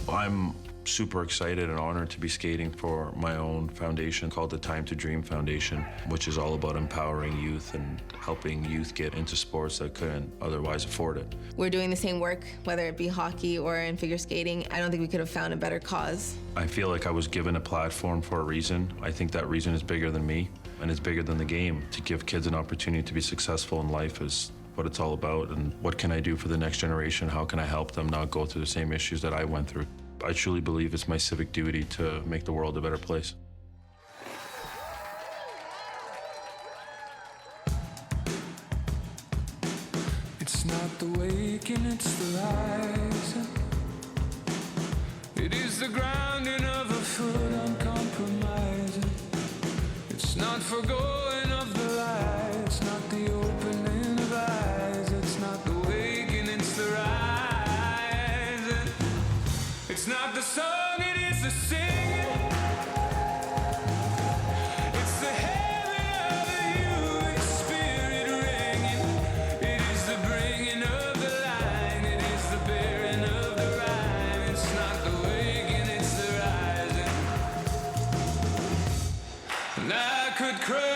I'm super excited and honored to be skating for my own foundation called the Time to Dream Foundation, which is all about empowering youth and helping youth get into sports that couldn't otherwise afford it. We're doing the same work, whether it be hockey or in figure skating. I don't think we could have found a better cause. I feel like I was given a platform for a reason. I think that reason is bigger than me. and it's bigger than the game. To give kids an opportunity to be successful in life is what it's all about, and what can I do for the next generation? How can I help them not go through the same issues that I went through? I truly believe it's my civic duty to make the world a better place. It's not the waking, it's the rising. It is the grounding of a foot uncompromising. It's not forgoing of the light, it's not the opening of eyes. It's not the waking, it's the rising. It's not the song, it is the singing. It's the heaven of the human spirit ringing. It is the bringing of the line, it is the bearing of the rhyme. It's not the waking, it's the rising. And I could cry.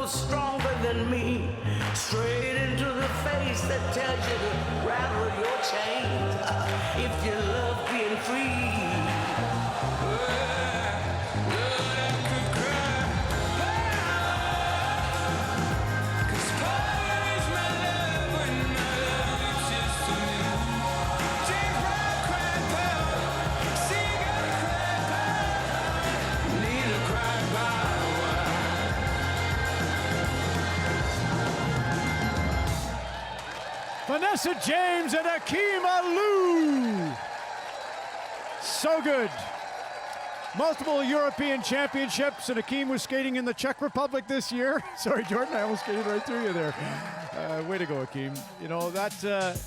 Stronger than me, straight into the face that tells you to rattle your chains if you love being free. Vanessa James and Akim Alou. So good. Multiple European championships, and Akim was skating in the Czech Republic this year. Sorry, Jordan, I almost skated right through you there. Way to go, Akim. You know, that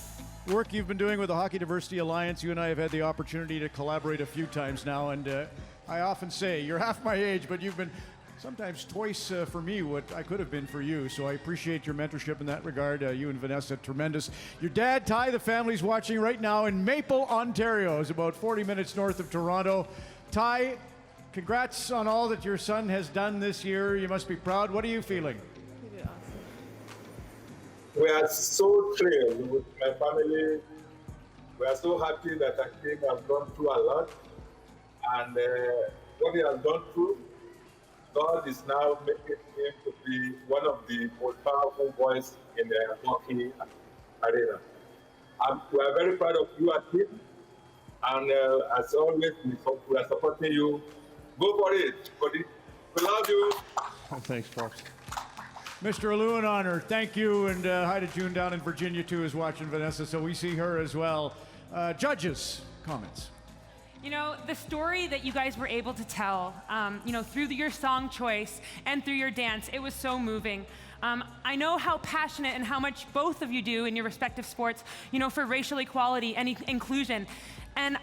work you've been doing with the Hockey Diversity Alliance, you and I have had the opportunity to collaborate a few times now, and I often say, you're half my age, but you've been sometimes twice for me what I could have been for you. So I appreciate your mentorship in that regard. You and Vanessa, tremendous. Your dad, Ty, the family's watching right now in Maple, Ontario. It's about 40 minutes north of Toronto. Ty, congrats on all that your son has done this year. You must be proud. What are you feeling? We are so thrilled with my family. We are so happy that Akim has gone through a lot. And what he has gone through, God is now making him to be one of the most powerful voices in the hockey arena. We are very proud of you, Akim, and as always, we are supporting you. Go for it, buddy. We love you. Thanks, folks. Mr. Alou, an honor. Thank you, and hi to June down in Virginia, too, is watching Vanessa, so we see her as well. Judges, comments. You know, the story that you guys were able to tell, you know, through your song choice and through your dance, it was so moving. I know how passionate and how much both of you do in your respective sports, you know, for racial equality and inclusion. And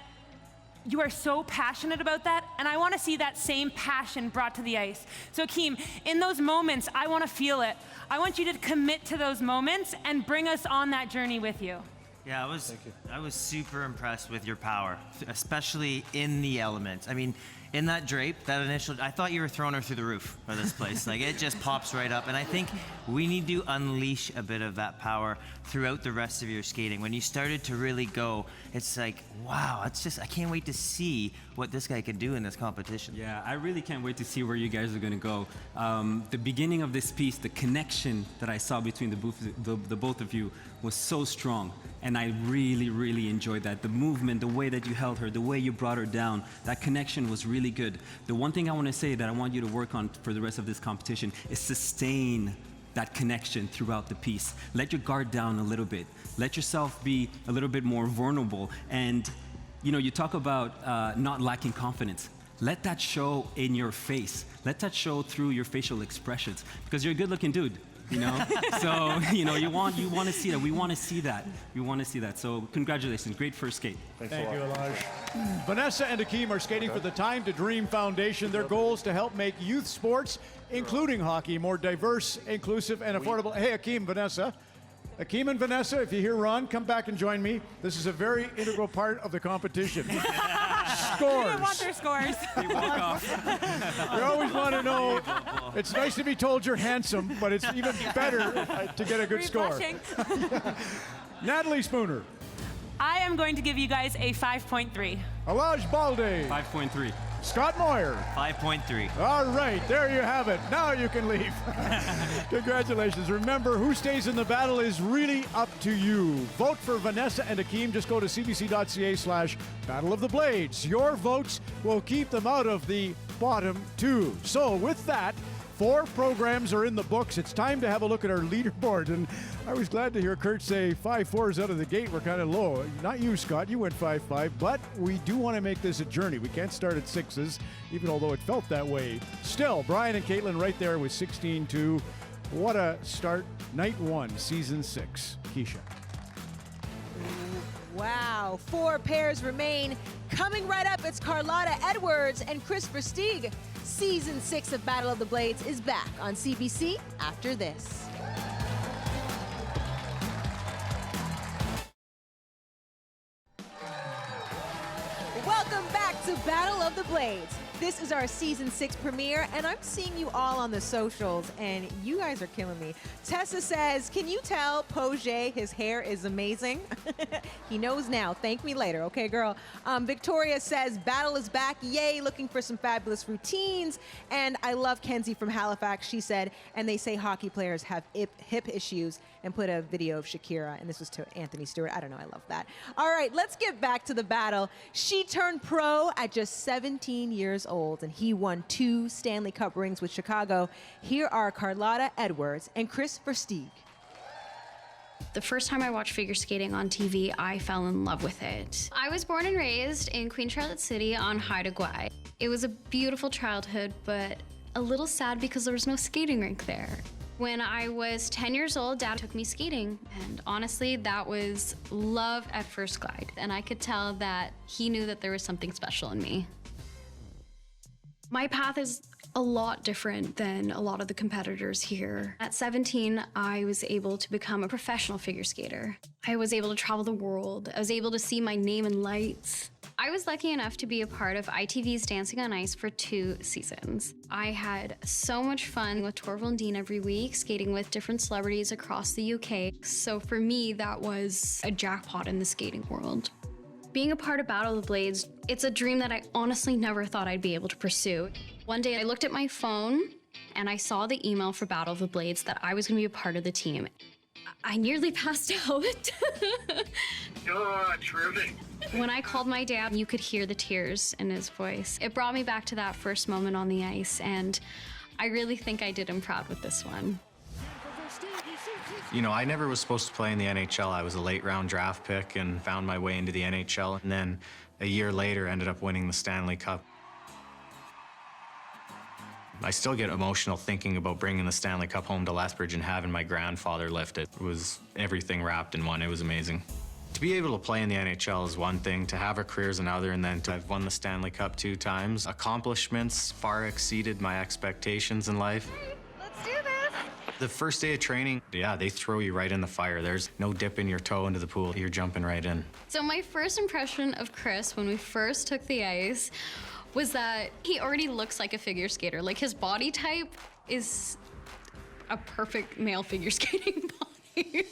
you are so passionate about that, and I want to see that same passion brought to the ice. So, Akim, in those moments, I want to feel it. I want you to commit to those moments and bring us on that journey with you. Yeah, I was super impressed with your power, especially in the elements. I mean, in that drape, that initial, I thought you were throwing her through the roof of this place. Like, it just pops right up. And I think we need to unleash a bit of that power throughout the rest of your skating. When you started to really go, it's like, wow, it's just, I can't wait to see what this guy can do in this competition. Yeah, I really can't wait to see where you guys are going to go. The beginning of this piece, the connection that I saw between the both of you was so strong. And I really, really enjoyed that. The movement, the way that you held her, the way you brought her down, that connection was really good. The one thing I want to say that I want you to work on for the rest of this competition is sustain that connection throughout the piece. Let your guard down a little bit. Let yourself be a little bit more vulnerable. And, you know, you talk about not lacking confidence. Let that show in your face. Let that show through your facial expressions, because you're a good-looking dude. You know, so you know you want to see that. We want to see that. We want to see that. So congratulations, great first skate. Thank you, Elijah. Vanessa and Akim are skating for the Time to Dream Foundation. Their goal is to help make youth sports, including hockey, more diverse, inclusive, and affordable. Hey, Akim, Vanessa, Akim and Vanessa, if you hear Ron, come back and join me. This is a very integral part of the competition. Scores. They want their scores. We always want to know. It's nice to be told you're handsome, but it's even better to get a good score. Blushing? Natalie Spooner. I am going to give you guys a 5.3. Alaj Balde. 5.3. Scott Moir. 5.3. All right, there you have it. Now you can leave. Congratulations. Remember, who stays in the battle is really up to you. Vote for Vanessa and Akim. Just go to cbc.ca/Battle of the Blades. Your votes will keep them out of the bottom two. So with that, 4 programs are in the books. It's time to have a look at our leaderboard. And I was glad to hear Kurt say 5-4s out of the gate were kind of low. Not you, Scott. You went 5-5. But we do want to make this a journey. We can't start at 6s, even although it felt that way. Still, Brian and Caitlyn right there with 16-2. What a start. Night 1, Season 6. Keisha. Wow, 4 pairs remain. Coming right up, it's Carlotta Edwards and Chris Versteeg. Season 6 of Battle of the Blades is back on CBC after this. Welcome back to Battle of the Blades. This is our Season 6 premiere, and I'm seeing you all on the socials, and you guys are killing me. Tessa says, can you tell Poget his hair is amazing? He knows now. Thank me later, okay, girl? Victoria says, battle is back. Yay, looking for some fabulous routines. And I love Kenzie from Halifax. She said, and they say hockey players have hip issues, and put a video of Shakira, and this was to Anthony Stewart. I don't know, I love that. All right, let's get back to the battle. She turned pro at just 17 years old, and he won 2 Stanley Cup rings with Chicago. Here are Carlotta Edwards and Chris Versteeg. The first time I watched figure skating on TV, I fell in love with it. I was born and raised in Queen Charlotte City on Haida Gwaii. It was a beautiful childhood, but a little sad because there was no skating rink there. When I was 10 years old, Dad took me skating, and honestly, that was love at first glide. And I could tell that he knew that there was something special in me. My path is a lot different than a lot of the competitors here. At 17, I was able to become a professional figure skater. I was able to travel the world. I was able to see my name in lights. I was lucky enough to be a part of ITV's Dancing on Ice for 2 seasons. I had so much fun with Torval and Dean every week, skating with different celebrities across the UK. So for me, that was a jackpot in the skating world. Being a part of Battle of the Blades, it's a dream that I honestly never thought I'd be able to pursue. One day I looked at my phone and I saw the email for Battle of the Blades that I was gonna be a part of the team. I nearly passed out. Oh, terrific. When I called my dad, you could hear the tears in his voice. It brought me back to that first moment on the ice, and I really think I did him proud with this one. You know, I never was supposed to play in the NHL. I was a late-round draft pick and found my way into the NHL, and then a year later ended up winning the Stanley Cup. I still get emotional thinking about bringing the Stanley Cup home to Lethbridge and having my grandfather lift it. It was everything wrapped in one. It was amazing. To be able to play in the NHL is one thing, to have a career is another, and then to have won the Stanley Cup 2 times. Accomplishments far exceeded my expectations in life. Let's do this. The first day of training, yeah, they throw you right in the fire. There's no dipping your toe into the pool. You're jumping right in. So my first impression of Chris when we first took the ice was that he already looks like a figure skater. Like, his body type is a perfect male figure skating body.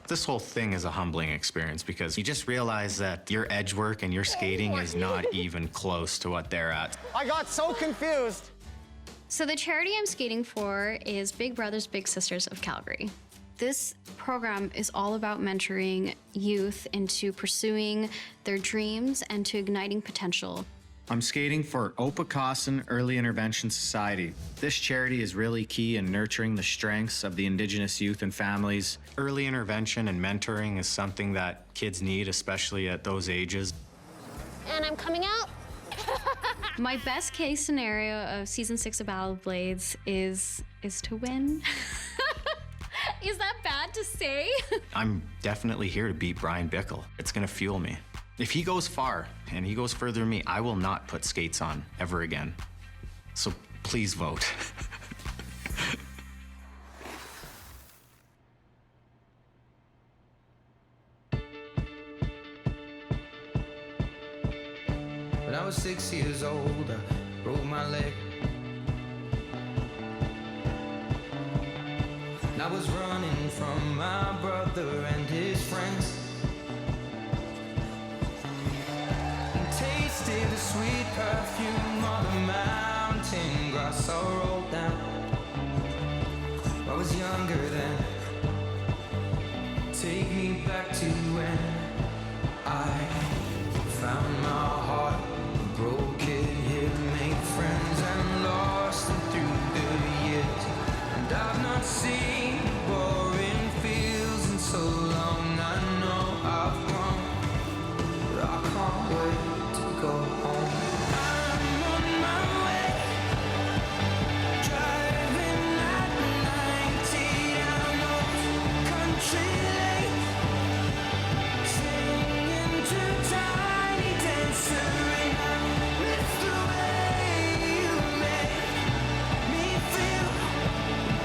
This whole thing is a humbling experience because you just realize that your edge work and your skating is not even close to what they're at. I got so confused. So the charity I'm skating for is Big Brothers Big Sisters of Calgary. This program is all about mentoring youth into pursuing their dreams and to igniting potential. I'm skating for Opakossan Early Intervention Society. This charity is really key in nurturing the strengths of the Indigenous youth and families. Early intervention and mentoring is something that kids need, especially at those ages. And I'm coming out. My best case scenario of season 6 of Battle of Blades is to win. Is that bad to say? I'm definitely here to beat Brian Bickle. It's gonna fuel me. If he goes far and he goes further than me, I will not put skates on ever again. So please vote. 6 years old, I broke my leg. And I was running from my brother and his friends. And tasted the sweet perfume of the mountain grass I rolled down. I was younger then. Take me back to when I found my heart, broke it, here, made friends and lost them through the years. And I've not seen boring fields in so long. I know I've grown, but I can't wait to go home. I'm on my way, driving at 90 down old country lane, singing to Tiny Dancer, and I miss the way you make me feel.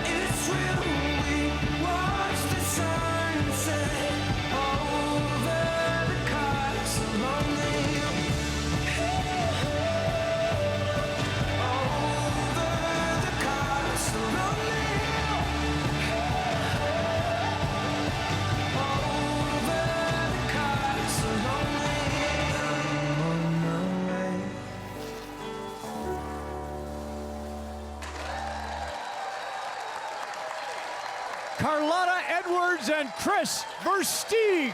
It's real. We watch the sunset over the castle on the hill. Over the castle on the hill. Over the castle on the hill. I'm on my way. Carlotta Edwards and Chris Versteeg.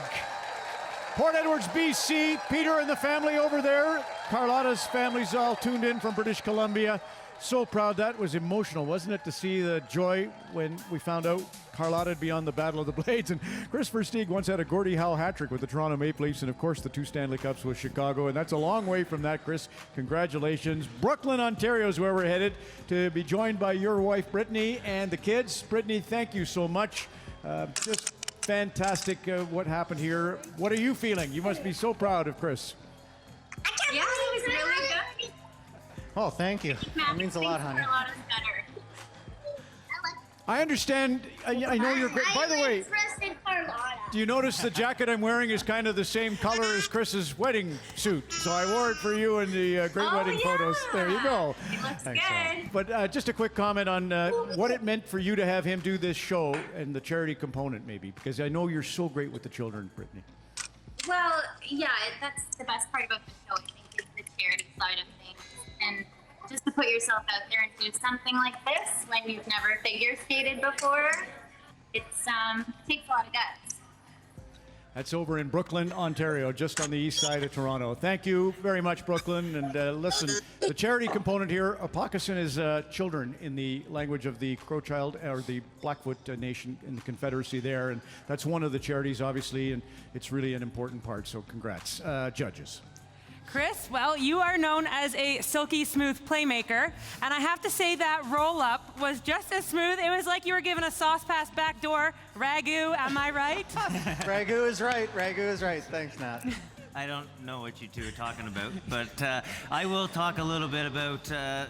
Port Edwards, BC. Peter and the family over there. Carlotta's family's all tuned in from British Columbia. So proud. That was emotional, wasn't it, to see the joy when we found out Carlotta would be on the Battle of the Blades. And Chris Versteeg once had a Gordie Howe hat-trick with the Toronto Maple Leafs, and of course the 2 Stanley Cups with Chicago. And that's a long way from that, Chris. Congratulations. Brooklyn, Ontario is where we're headed to be joined by your wife, Brittany, and the kids. Brittany, thank you so much. Just fantastic what happened here. What are you feeling? You must be so proud of Chris. Yeah, it was really good. Oh, thank you. That means a lot, honey. I understand. I know you're great. By the way, do you notice the jacket I'm wearing is kind of the same color as Chris's wedding suit? So I wore it for you in the great wedding photos. There you go. It looks Thanks, good. But just a quick comment on what it meant for you to have him do this show and the charity component, maybe, because I know you're so great with the children, Brittany. Well, yeah, that's the best part about the show, I think, is the charity side of things. And just to put yourself out there and do something like this when you've never figure skated before, it takes a lot of guts. That's over in Brooklyn, Ontario, just on the east side of Toronto. Thank you very much, Brooklyn. And listen, the charity component here, Apakasin is children in the language of the Crow Child, or the Blackfoot Nation in the Confederacy there. And that's one of the charities, obviously, and it's really an important part. So congrats. Judges. Chris, well, you are known as a silky smooth playmaker, and I have to say that roll-up was just as smooth. It was like you were given a sauce pass backdoor ragu, am I right? Ragu is right. Ragu is right. Thanks, Nat. I don't know what you two are talking about, but I will talk a little bit about a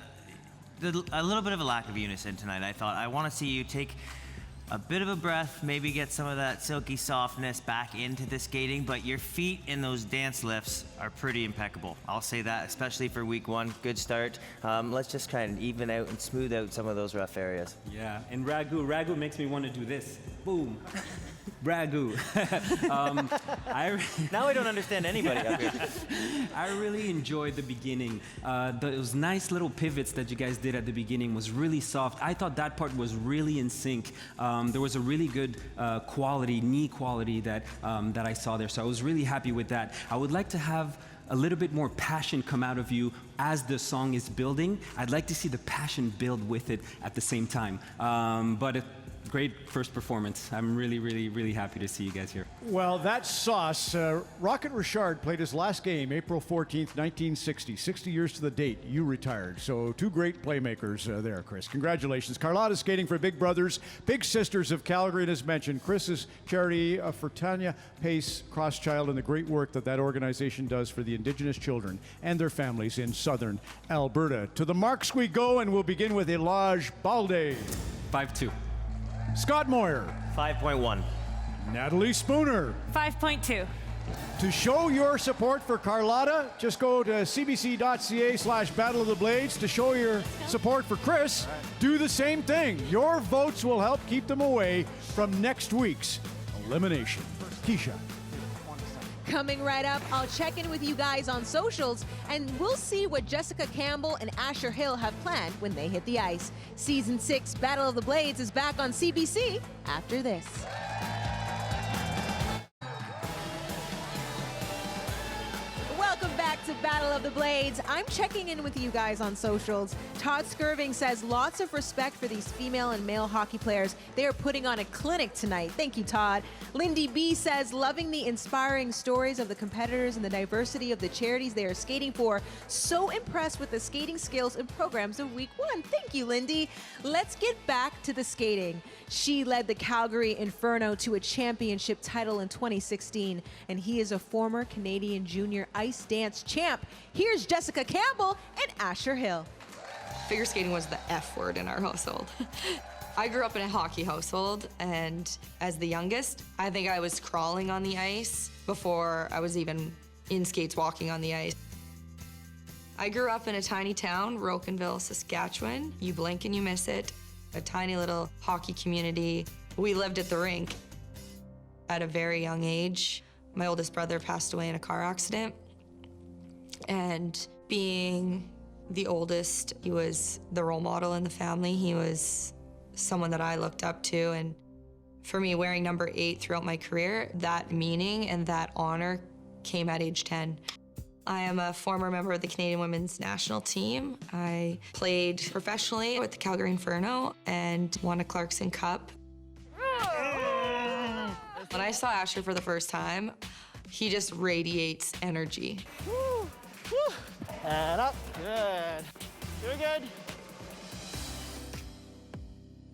little bit of a lack of unison tonight. I thought I want to see you take a bit of a breath, maybe get some of that silky softness back into the skating, but your feet in those dance lifts are pretty impeccable. I'll say that, especially for week 1. Good start. Let's just try and even out and smooth out some of those rough areas. Yeah, and ragu makes me want to do this. Boom. Ragu. Now I don't understand anybody up here. I really enjoyed the beginning. Those nice little pivots that you guys did at the beginning was really soft. I thought that part was really in sync. There was a really good knee quality that I saw there, so I was really happy with that. I would like to have a little bit more passion come out of you as the song is building. I'd like to see the passion build with it at the same time. But great first performance. I'm really, really, really happy to see you guys here. Well, that's sauce. Rocket Richard played his last game April 14th, 1960. 60 years to the date, you retired. So 2 great playmakers there, Chris. Congratulations. Carlotta's skating for Big Brothers, Big Sisters of Calgary, and as mentioned, Chris's charity for Tanya Pace Crosschild and the great work that organization does for the Indigenous children and their families in southern Alberta. To the marks we go, and we'll begin with Elijah Balde. 5-2. Scott Moir. 5.1. Natalie Spooner. 5.2. To show your support for Carlotta, just go to cbc.ca/Battle of the Blades. To show your support for Chris, do the same thing. Your votes will help keep them away from next week's elimination. Keisha. Coming right up, I'll check in with you guys on socials, and we'll see what Jessica Campbell and Asher Hill have planned when they hit the ice. Season 6 Battle of the Blades is back on CBC after this. Welcome back to Battle of the Blades. I'm checking in with you guys on socials. Todd Skirving says lots of respect for these female and male hockey players. They are putting on a clinic tonight. Thank you, Todd. Lindy B says loving the inspiring stories of the competitors and the diversity of the charities they are skating for. So impressed with the skating skills and programs of week 1. Thank you, Lindy. Let's get back to the skating. She led the Calgary Inferno to a championship title in 2016, and he is a former Canadian junior ice dance champ. Here's Jessica Campbell and Asher Hill. Figure skating was the F word in our household. I grew up in a hockey household, and as the youngest, I think I was crawling on the ice before I was even in skates walking on the ice. I grew up in a tiny town, Rocanville, Saskatchewan. You blink and you miss it. A tiny little hockey community. We lived at the rink. At a very young age, my oldest brother passed away in a car accident. And being the oldest, he was the role model in the family. He was someone that I looked up to. And for me, wearing number 8 throughout my career, that meaning and that honor came at age 10. I am a former member of the Canadian women's national team. I played professionally with the Calgary Inferno and won a Clarkson Cup. When I saw Asher for the first time, he just radiates energy. Woo, woo. And up, good. Doing good.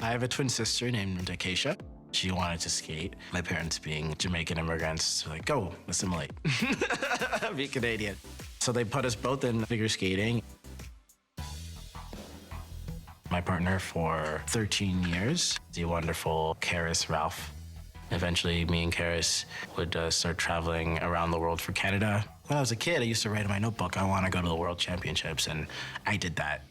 I have a twin sister named Acacia. She wanted to skate. My parents, being Jamaican immigrants, were like, go, assimilate. Be Canadian. So they put us both in figure skating. My partner for 13 years, the wonderful Karis Ralph. Eventually, me and Karis would start traveling around the world for Canada. When I was a kid, I used to write in my notebook, I want to go to the World Championships, and I did that.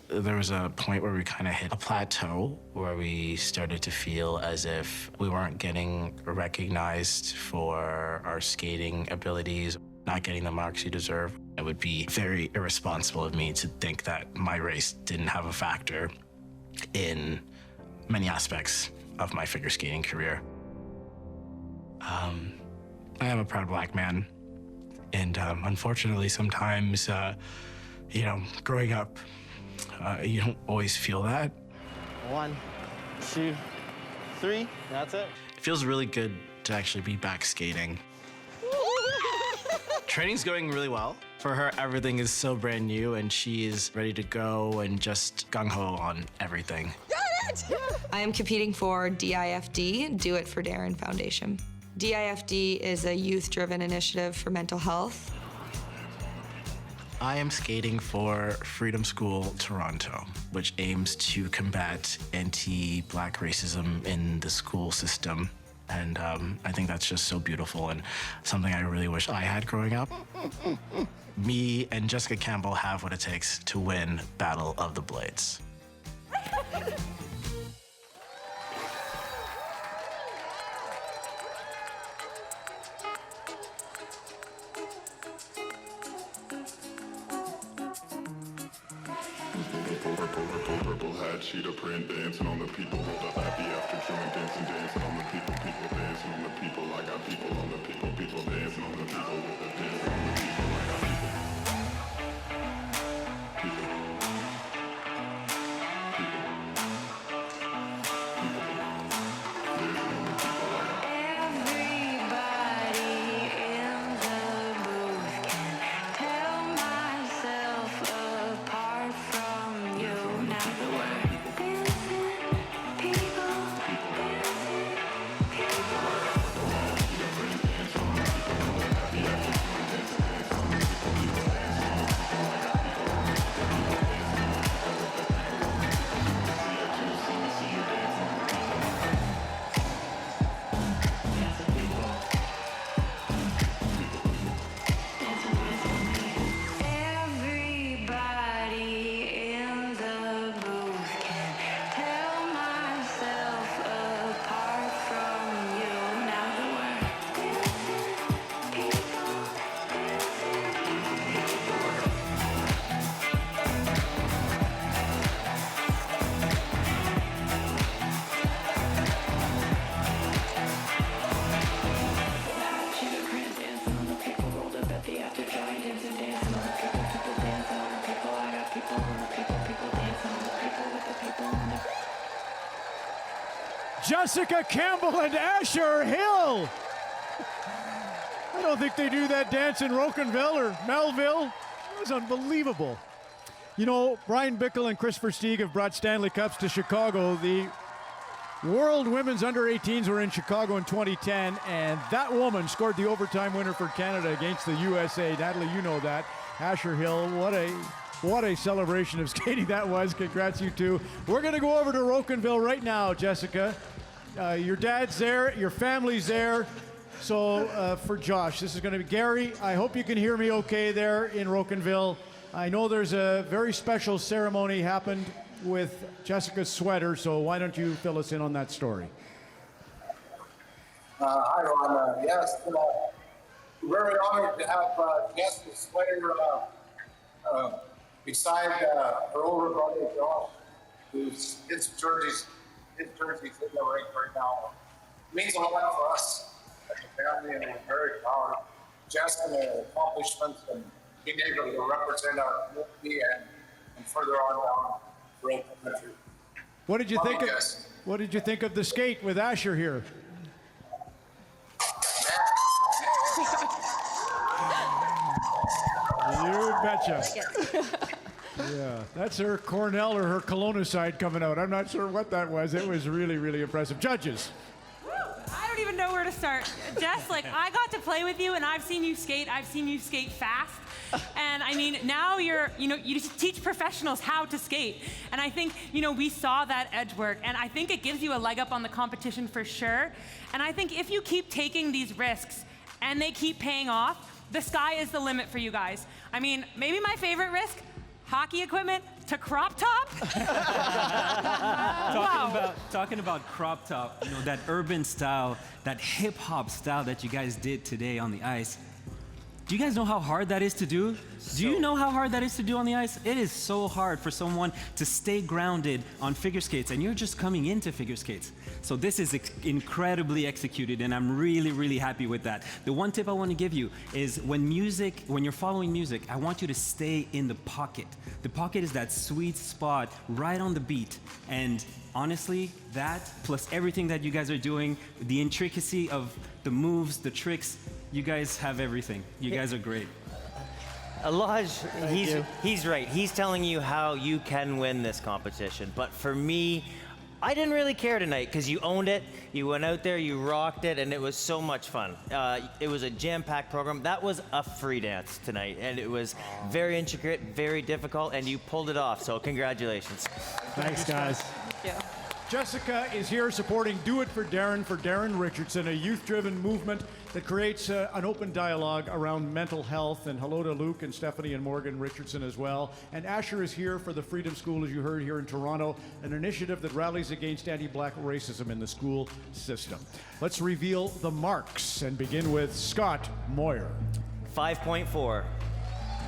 There was a point where we kind of hit a plateau where we started to feel as if we weren't getting recognized for our skating abilities, not getting the marks you deserve. It would be very irresponsible of me to think that my race didn't have a factor in many aspects of my figure skating career. I am a proud Black man, and unfortunately sometimes, growing up, you don't always feel that. 1, 2, 3, that's it. It feels really good to actually be back skating. Training's going really well. For her, everything is so brand new, and she is ready to go and just gung-ho on everything. Got it! I am competing for DIFD, Do It for Darren Foundation. DIFD is a youth-driven initiative for mental health. I am skating for Freedom School Toronto, which aims to combat anti-Black racism in the school system. And I think that's just so beautiful and something I really wish I had growing up. Me and Jessica Campbell have what it takes to win Battle of the Blades. Purple hat, cheetah print, dancing on the people. Hold up happy after killing, dancing on the people. People dancing on the people. I got people on the people. People dancing on the people. With the dancing on the people. I got people. Jessica Campbell and Asher Hill. I don't think they do that dance in Rocanville or Melville. It was unbelievable. You know, Brian Bickle and Chris Versteeg have brought Stanley Cups to Chicago. The World Women's Under-18s were in Chicago in 2010, and that woman scored the overtime winner for Canada against the USA. Natalie, you know that. Asher Hill, what a celebration of skating that was. Congrats, you two. We're going to go over to Rocanville right now, Jessica. Your dad's there, your family's there. So for Josh, this is going to be Gary. I hope you can hear me okay there in Rocanville. I know there's a very special ceremony happened with Jessica's sweater, so why don't you fill us in on that story? Hi, Ron. Yes, very honored to have Jessica's sweater beside her older brother, Josh, who's his jersey's in the rink right now. It means a lot for us as a family, and we're very proud of Jessica's accomplishments and being able to represent our community and further on down throughout the country. What did you think of? What did you think of the skate with Asher here? You betcha. Yeah, that's her Cornell or her Kelowna side coming out. I'm not sure what that was. It was really, really impressive. Judges. I don't even know where to start. Jess, like, I got to play with you, and I've seen you skate. I've seen you skate fast. And I mean, now you teach professionals how to skate. And I think, we saw that edge work, and I think it gives you a leg up on the competition for sure. And I think if you keep taking these risks and they keep paying off, the sky is the limit for you guys. I mean, maybe my favorite risk, hockey equipment to crop top. Talking about crop top, that urban style, that hip hop style that you guys did today on the ice. Do you guys know how hard that is to do? Do you know how hard that is to do on the ice? It is so hard for someone to stay grounded on figure skates, and you're just coming into figure skates. So this is incredibly executed, and I'm really, really happy with that. The one tip I want to give you is when you're following music, I want you to stay in the pocket. The pocket is that sweet spot right on the beat. And honestly, that plus everything that you guys are doing, the intricacy of the moves, the tricks, you guys have everything. You guys are great. Elijah, he's right. He's telling you how you can win this competition. But for me, I didn't really care tonight because you owned it. You went out there, you rocked it, and it was so much fun. It was a jam-packed program. That was a free dance tonight, and it was very intricate, very difficult, and you pulled it off. So congratulations. Thanks, guys. Thank you. Jessica is here supporting Do It for Darren Richardson, a youth-driven movement that creates an open dialogue around mental health. And hello to Luke and Stephanie and Morgan Richardson as well. And Asher is here for the Freedom School, as you heard here in Toronto, an initiative that rallies against anti-black racism in the school system. Let's reveal the marks and begin with Scott Moir. 5.4.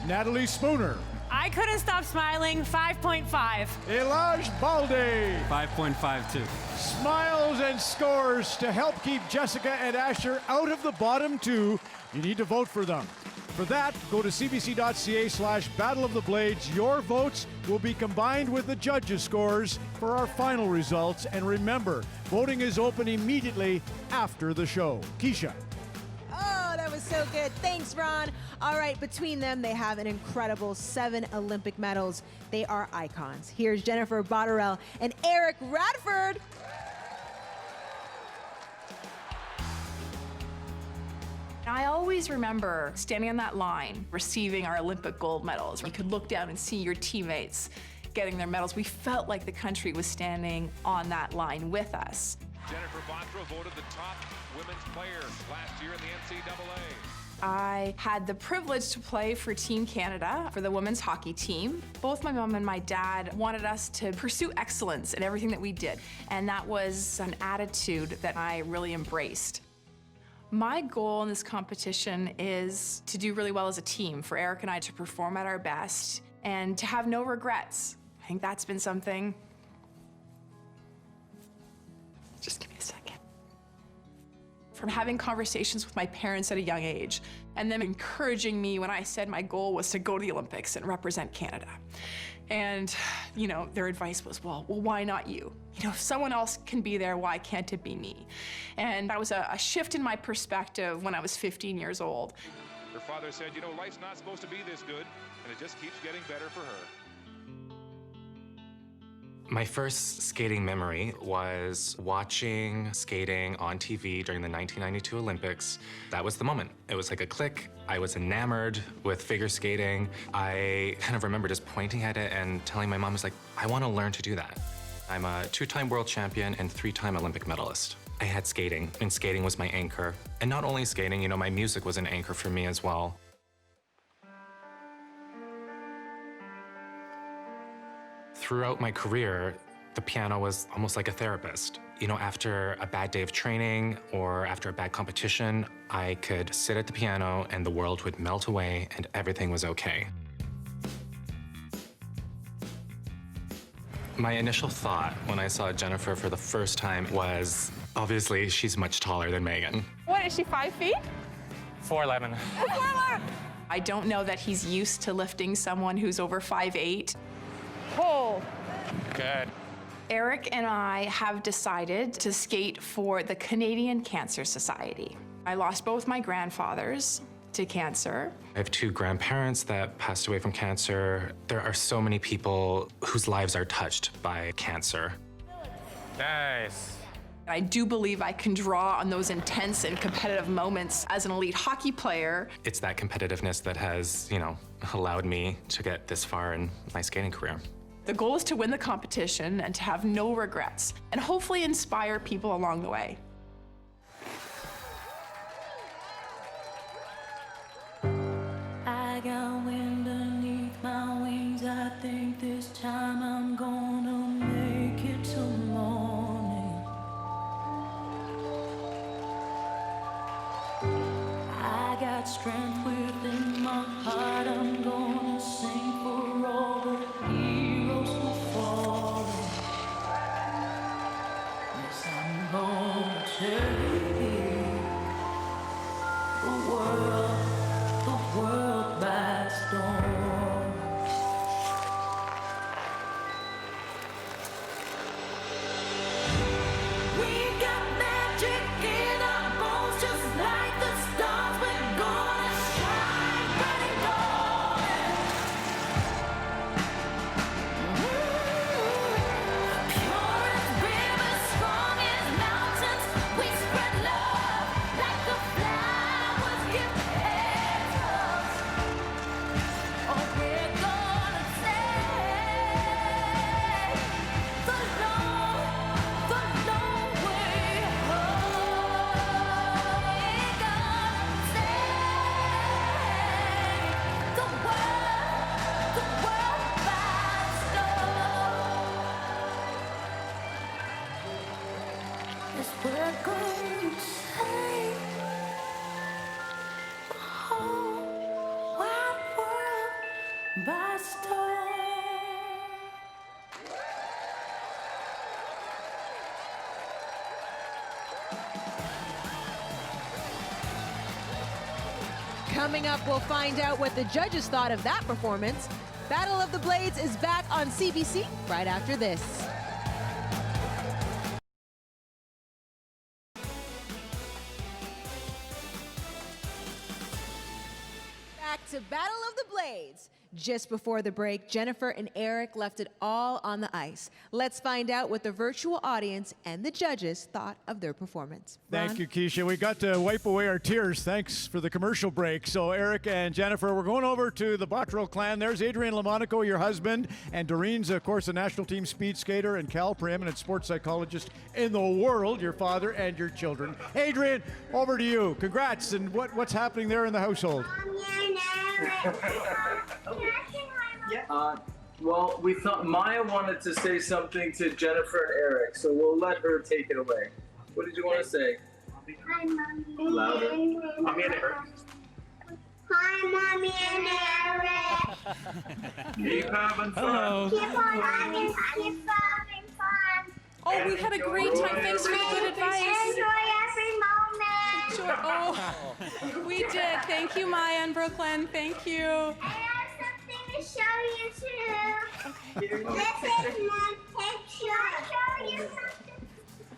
Natalie Spooner. I couldn't stop smiling, 5.5. Elaj Balde. 5.5 too. Smiles and scores to help keep Jessica and Asher out of the bottom two. You need to vote for them. For that, go to cbc.ca/Battle of the Blades. Your votes will be combined with the judges' scores for our final results. And remember, voting is open immediately after the show. Keisha. Oh, that was so good. Thanks, Ron. All right, between them, they have an incredible 7 Olympic medals. They are icons. Here's Jennifer Botterill and Eric Radford. I always remember standing on that line, receiving our Olympic gold medals. You could look down and see your teammates getting their medals. We felt like the country was standing on that line with us. Jennifer Botterill voted the top women's player last year in the NCAA. I had the privilege to play for Team Canada, for the women's hockey team. Both my mom and my dad wanted us to pursue excellence in everything that we did, and that was an attitude that I really embraced. My goal in this competition is to do really well as a team, for Eric and I to perform at our best, and to have no regrets. I think that's been something. Just give me a second. From having conversations with my parents at a young age, and them encouraging me when I said my goal was to go to the Olympics and represent Canada. And their advice was, well, why not you? If someone else can be there, why can't it be me? And that was a shift in my perspective when I was 15 years old. Her father said, life's not supposed to be this good, and it just keeps getting better for her. My first skating memory was watching skating on TV during the 1992 Olympics. That was the moment. It was like a click. I was enamored with figure skating. I kind of remember just pointing at it and telling my mom, I want to learn to do that. I'm a 2-time world champion and 3-time Olympic medalist. I had skating, and skating was my anchor. And not only skating, my music was an anchor for me as well. Throughout my career, the piano was almost like a therapist. After a bad day of training or after a bad competition, I could sit at the piano and the world would melt away and everything was okay. My initial thought when I saw Jennifer for the first time was, obviously, she's much taller than Meagan. What, is she 5 feet? 4'11". I don't know that he's used to lifting someone who's over 5'8". Pull. Good. Eric and I have decided to skate for the Canadian Cancer Society. I lost both my grandfathers to cancer. I have 2 grandparents that passed away from cancer. There are so many people whose lives are touched by cancer. Nice. I do believe I can draw on those intense and competitive moments as an elite hockey player. It's that competitiveness that has, allowed me to get this far in my skating career. The goal is to win the competition and to have no regrets, and hopefully inspire people along the way. I got wind beneath my wings. I think this time I'm gonna make it till morning. I got strength within my heart. I'm gonna sing for all the heroes who fall. Yes, I'm gonna take the world by storm. We got magic in our bones, just like the stars. We're gonna shine bright and golden. Pure as rivers, strong as mountains. We spread love like the flowers give petals. Oh, we're gonna take the long way home. We're gonna take the world by storm. Yes, we're going to take the whole wide world by storm. Coming up, we'll find out what the judges thought of that performance. Battle of the Blades is back on CBC right after this. Back to Battle of the Blades. Just before the break, Jennifer and Eric left it all on the ice. Let's find out what the virtual audience and the judges thought of their performance. Ron? Thank you, Keisha. We got to wipe away our tears. Thanks for the commercial break. So, Eric and Jennifer, we're going over to the Bottrell clan. There's Adrian Lamonaco, your husband, and Doreen's, of course, a national team speed skater, and Cal, preeminent sports psychologist in the world, your father and your children. Adrian, over to you. Congrats, and what's happening there in the household? Well, we thought Maya wanted to say something to Jennifer and Eric, so we'll let her take it away. What did you want to say? Hi, Mommy. Louder. Mommy and Eric. Hi, Mommy and Eric. Keep having fun. Keep on having fun. Oh, we had a great time. Thanks for the good advice. Enjoy every moment. Sure. Oh, we did. Thank you, Maya and Brooklyn. Thank you. I have something to show you too. This is my picture. I'll show you something.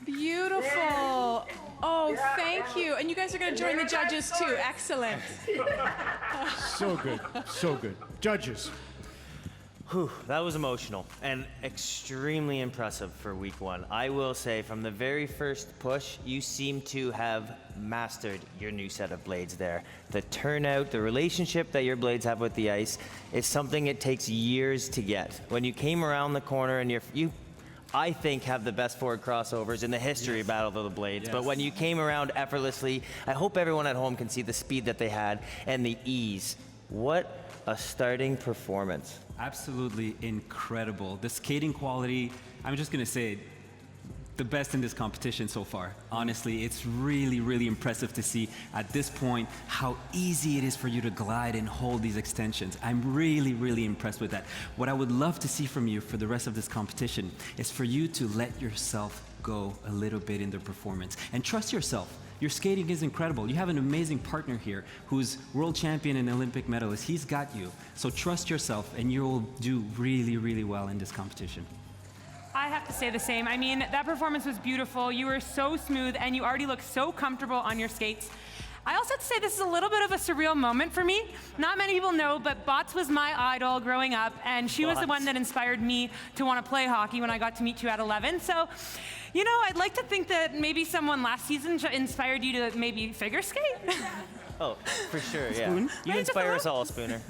Beautiful. Oh, thank you. And you guys are going to join the judges too. Excellent. So good, so good. Judges. Whew, that was emotional and extremely impressive for week one. I will say from the very first push, you seem to have mastered your new set of blades there. The turnout, the relationship that your blades have with the ice is something it takes years to get. When you came around the corner and you I think, have the best forward crossovers in the history of Battle of the Blades. But when you came around effortlessly, I hope everyone at home can see the speed that they had and the ease. What a starting performance. Absolutely incredible. The skating quality, I'm just going to say, the best in this competition so far. Honestly, it's really, really impressive to see at this point how easy it is for you to glide and hold these extensions. I'm really, really impressed with that. What I would love to see from you for the rest of this competition is for you to let yourself go a little bit in the performance and trust yourself. Your skating is incredible. You have an amazing partner here who's world champion and Olympic medalist. He's got you. So trust yourself and you'll do really, really well in this competition. I have to say the same. I mean, that performance was beautiful. You were so smooth and you already look so comfortable on your skates. I also have to say this is a little bit of a surreal moment for me. Not many people know, but Bots was my idol growing up, and she was the one that inspired me to want to play hockey when I got to meet you at 11. So, you know, I'd like to think that maybe someone last season inspired you to maybe figure skate. Oh, for sure, yeah. Spoon? You inspire us all, Spooner.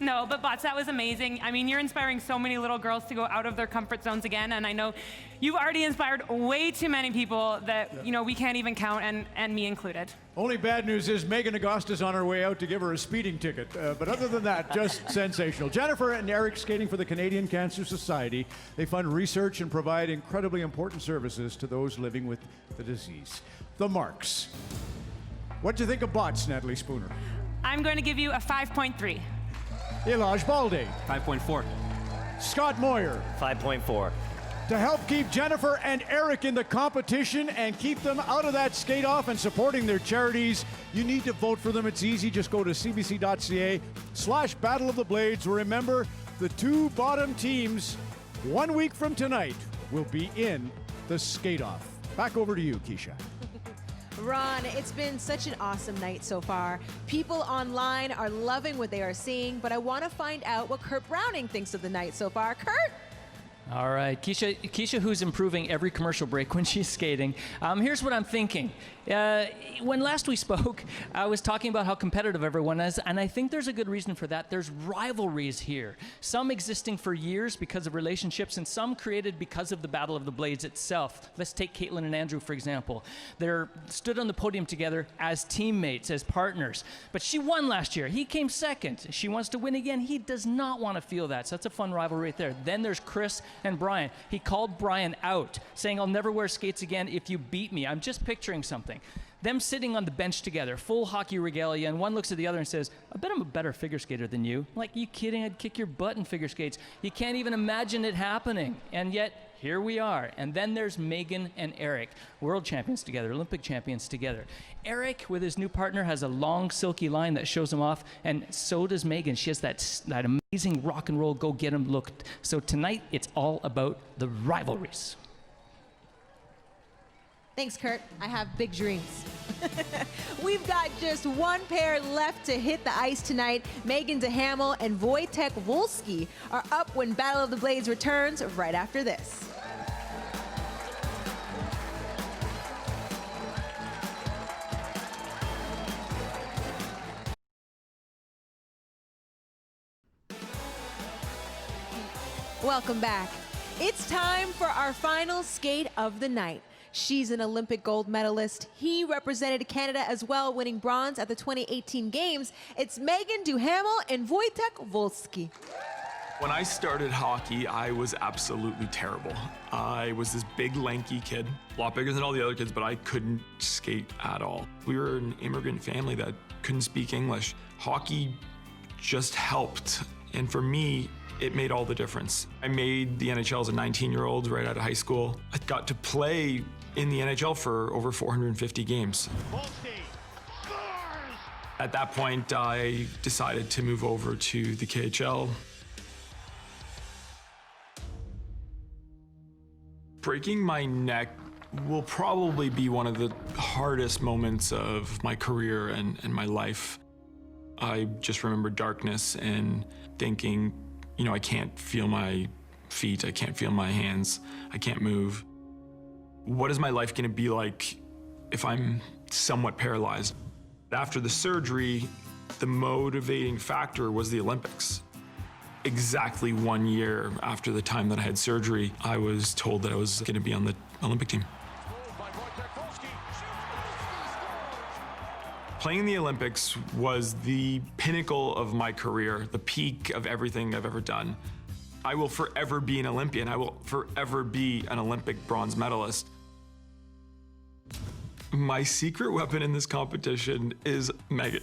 No, but Bots, that was amazing. I mean, you're inspiring so many little girls to go out of their comfort zones again, and I know you've already inspired way too many people that, you know, we can't even count, and me included. Only bad news is Meagan Augusta's on her way out to give her a speeding ticket. But other than that, just sensational. Jennifer and Eric skating for the Canadian Cancer Society. They fund research and provide incredibly important services to those living with the disease. The marks. What'd you think of Bots, Natalie Spooner? I'm going to give you a 5.3. Ilaj Balde. 5.4. Scott Moir. 5.4. To help keep Jennifer and Eric in the competition and keep them out of that skate-off and supporting their charities, you need to vote for them. It's easy. Just go to cbc.ca/Battle of the Blades. Remember, the two bottom teams 1 week from tonight will be in the skate-off. Back over to you, Keisha. Ron, it's been such an awesome night so far. People online are loving what they are seeing, but I want to find out what Kurt Browning thinks of the night so far. Kurt? All right, Keisha, who's improving every commercial break when she's skating. Here's what I'm thinking. When last we spoke, I was talking about how competitive everyone is, and I think there's a good reason for that. There's rivalries here, some existing for years because of relationships, and some created because of the Battle of the Blades itself. Let's take Caitlyn and Andrew, for example. They're stood on the podium together as teammates, as partners. But she won last year. He came second. She wants to win again. He does not want to feel that, so that's a fun rivalry right there. Then there's Chris and Brian. He called Brian out, saying, "I'll never wear skates again if you beat me." I'm just picturing something. Them sitting on the bench together, full hockey regalia, and one looks at the other and says, "I bet I'm a better figure skater than you." Like, you kidding? I'd kick your butt in figure skates. You can't even imagine it happening. And yet, here we are. And then there's Meagan and Eric, world champions together, Olympic champions together. Eric, with his new partner, has a long, silky line that shows him off, and so does Meagan. She has that amazing rock and roll go-get-'em look. So tonight, it's all about the rivalries. Thanks, Kurt. I have big dreams. We've got just one pair left to hit the ice tonight. Meagan Duhamel and Wojtek Wolski are up when Battle of the Blades returns right after this. Welcome back. It's time for our final skate of the night. She's an Olympic gold medalist. He represented Canada as well, winning bronze at the 2018 Games. It's Meagan Duhamel and Wojtek Wolski. When I started hockey, I was absolutely terrible. I was this big, lanky kid, a lot bigger than all the other kids, but I couldn't skate at all. We were an immigrant family that couldn't speak English. Hockey just helped, and for me, it made all the difference. I made the NHL as a 19-year-old right out of high school. I got to play in the NHL for over 450 games. At that point, I decided to move over to the KHL. Breaking my neck will probably be one of the hardest moments of my career and my life. I just remember darkness and thinking, you know, I can't feel my feet, I can't feel my hands, I can't move. What is my life gonna be like if I'm somewhat paralyzed? After the surgery, the motivating factor was the Olympics. Exactly 1 year after the time that I had surgery, I was told that I was gonna be on the Olympic team. Playing in the Olympics was the pinnacle of my career, the peak of everything I've ever done. I will forever be an Olympian. I will forever be an Olympic bronze medalist. My secret weapon in this competition is Meagan.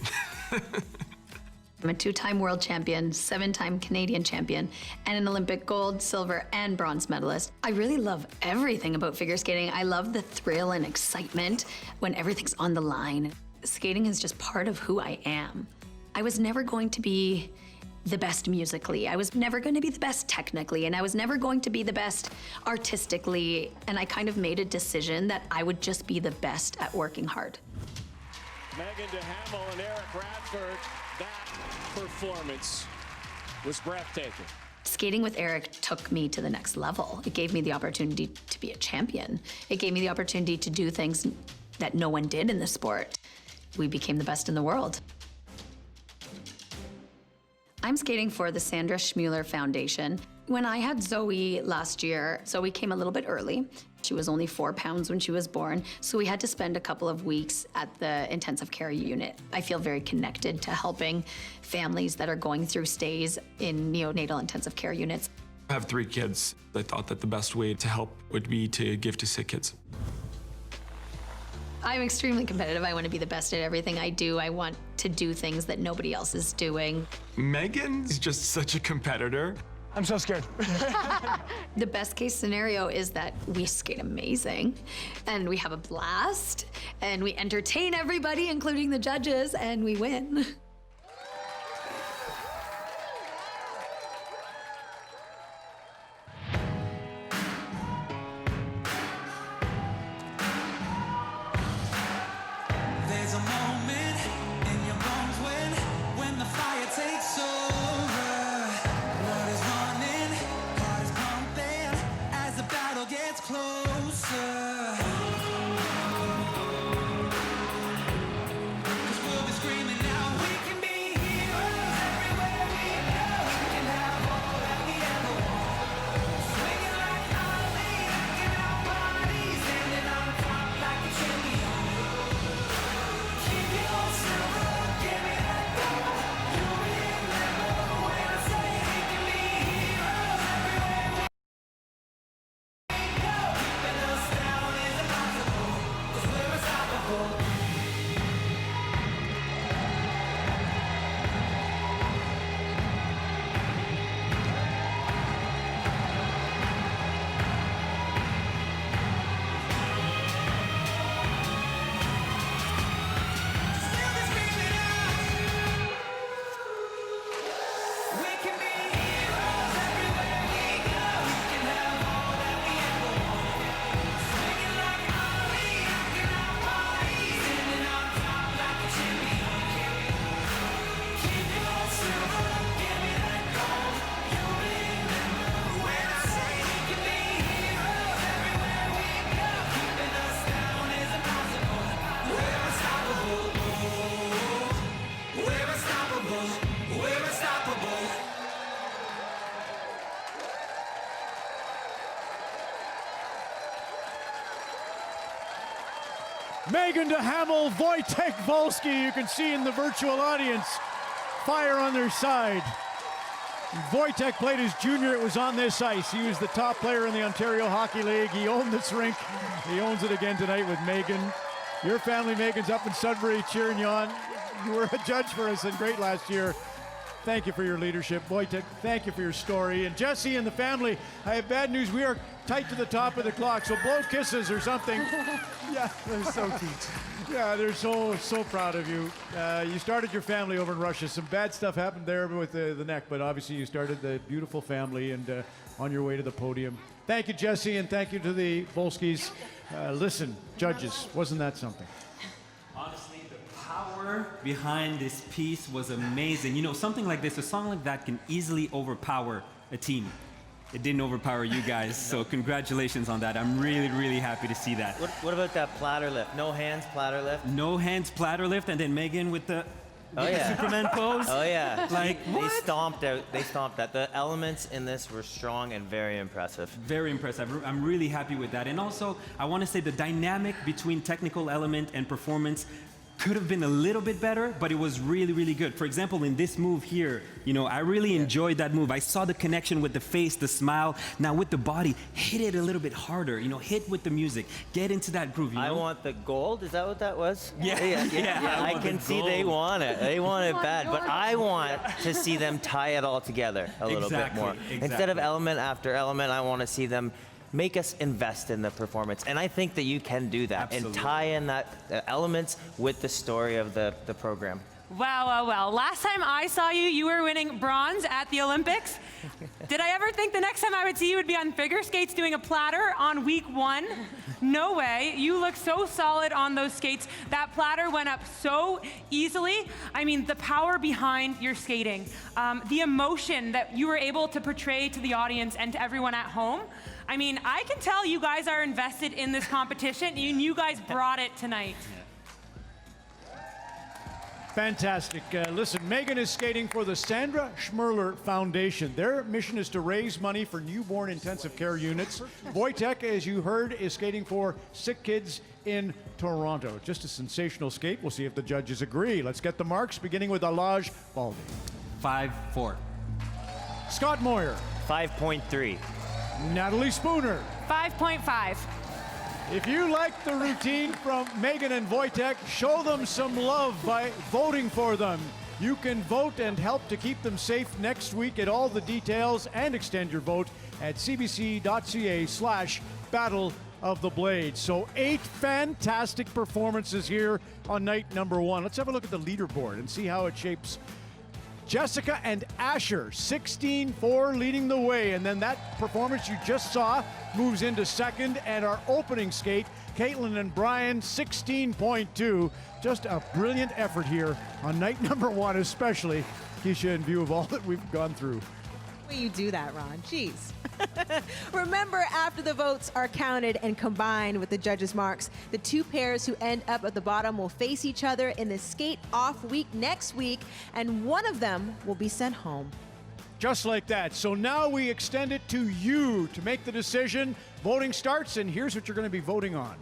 I'm a 2-time world champion, 7-time Canadian champion, and an Olympic gold, silver, and bronze medalist. I really love everything about figure skating. I love the thrill and excitement when everything's on the line. Skating is just part of who I am. I was never going to be the best musically. I was never going to be the best technically, and I was never going to be the best artistically. And I kind of made a decision that I would just be the best at working hard. Meagan to Hamill and Eric Radford. That performance was breathtaking. Skating with Eric took me to the next level. It gave me the opportunity to be a champion. It gave me the opportunity to do things that no one did in the sport. We became the best in the world. I'm skating for the Sandra Schmuller Foundation. When I had Zoe last year, Zoe came a little bit early. She was only 4 pounds when she was born, so we had to spend a couple of weeks at the intensive care unit. I feel very connected to helping families that are going through stays in neonatal intensive care units. I have 3 kids. I thought that the best way to help would be to give to sick kids. I'm extremely competitive. I want to be the best at everything I do. I want to do things that nobody else is doing. Meagan is just such a competitor. I'm so scared. The best case scenario is that we skate amazing and we have a blast and we entertain everybody, including the judges, and we win. There's a moment in your bones when the fire takes over. Blood is running, heart is pumping as the battle gets closer. 'Cause we'll be screaming now, we can be heroes everywhere we go. We can have all that we ever want. Swinging like Ollie, rocking our bodies, standing on top like a champion. Meagan to Hamill, Wojtek, Volsky, you can see in the virtual audience, fire on their side. Wojtek played his junior, it was on this ice. He was the top player in the Ontario Hockey League. He owned this rink. He owns it again tonight with Meagan. Your family, Meagan's up in Sudbury cheering you on. You were a judge for us and great last year. Thank you for your leadership. Wojtek, thank you for your story. And Jesse and the family, I have bad news. We are tight to the top of the clock, so blow kisses or something. Yeah, they're so cute. Yeah, they're so proud of you. You started your family over in Russia. Some bad stuff happened there with the neck, but obviously you started the beautiful family and on your way to the podium. Thank you, Jesse, and thank you to the Volskis. Listen, judges, wasn't that something? Honestly, the power behind this piece was amazing. You know, something like this, a song like that can easily overpower a team. It didn't overpower you guys, so congratulations on that. I'm really, really happy to see that. What about that platter lift? No hands platter lift? No hands platter lift, and then Meagan with the Superman pose. Oh yeah. Like, what? They stomped that. The elements in this were strong and very impressive. Very impressive. I'm really happy with that. And also, I want to say the dynamic between technical element and performance could have been a little bit better, but it was really, really good. For example, in this move here, you know, I really enjoyed that move. I saw the connection with the face, the smile. Now with the body, hit it a little bit harder. You know, hit with the music. Get into that groove, you know? I want the gold. Is that what that was? Yeah. I can see they want it. They want it bad, but I want to see them tie it all together a little bit more. Instead of element after element, I want to see them make us invest in the performance. And I think that you can do that. Absolutely. And tie in that elements with the story of the program. Well. Last time I saw you, you were winning bronze at the Olympics. Did I ever think the next time I would see you would be on figure skates doing a platter on week 1? No way. You look so solid on those skates. That platter went up so easily. I mean, the power behind your skating, the emotion that you were able to portray to the audience and to everyone at home. I mean, I can tell you guys are invested in this competition, and you guys brought it tonight. Fantastic. Listen, Meagan is skating for the Sandra Schmerler Foundation. Their mission is to raise money for newborn intensive care units. Wojtek, as you heard, is skating for sick kids in Toronto. Just a sensational skate. We'll see if the judges agree. Let's get the marks, beginning with Alaj Baldi. 5-4. Scott Moir. 5.3. Natalie Spooner. 5.5. If you like the routine from Meagan and Wojtek, show them some love by voting for them. You can vote and help to keep them safe next week. Get all the details and extend your vote at cbc.ca/Battle of the Blades. So 8 fantastic performances here on night number 1. Let's have a look at the leaderboard and see how it shapes. Jessica and Asher, 16-4, leading the way. And then that performance you just saw moves into second. And our opening skate, Caitlyn and Brian, 16.2. Just a brilliant effort here on night number 1, especially, Keisha, in view of all that we've gone through. Way you do that, Ron. Jeez. Remember, after the votes are counted and combined with the judges' marks, the 2 pairs who end up at the bottom will face each other in the skate-off week next week, and one of them will be sent home. Just like that. So now we extend it to you to make the decision. Voting starts, and here's what you're going to be voting on.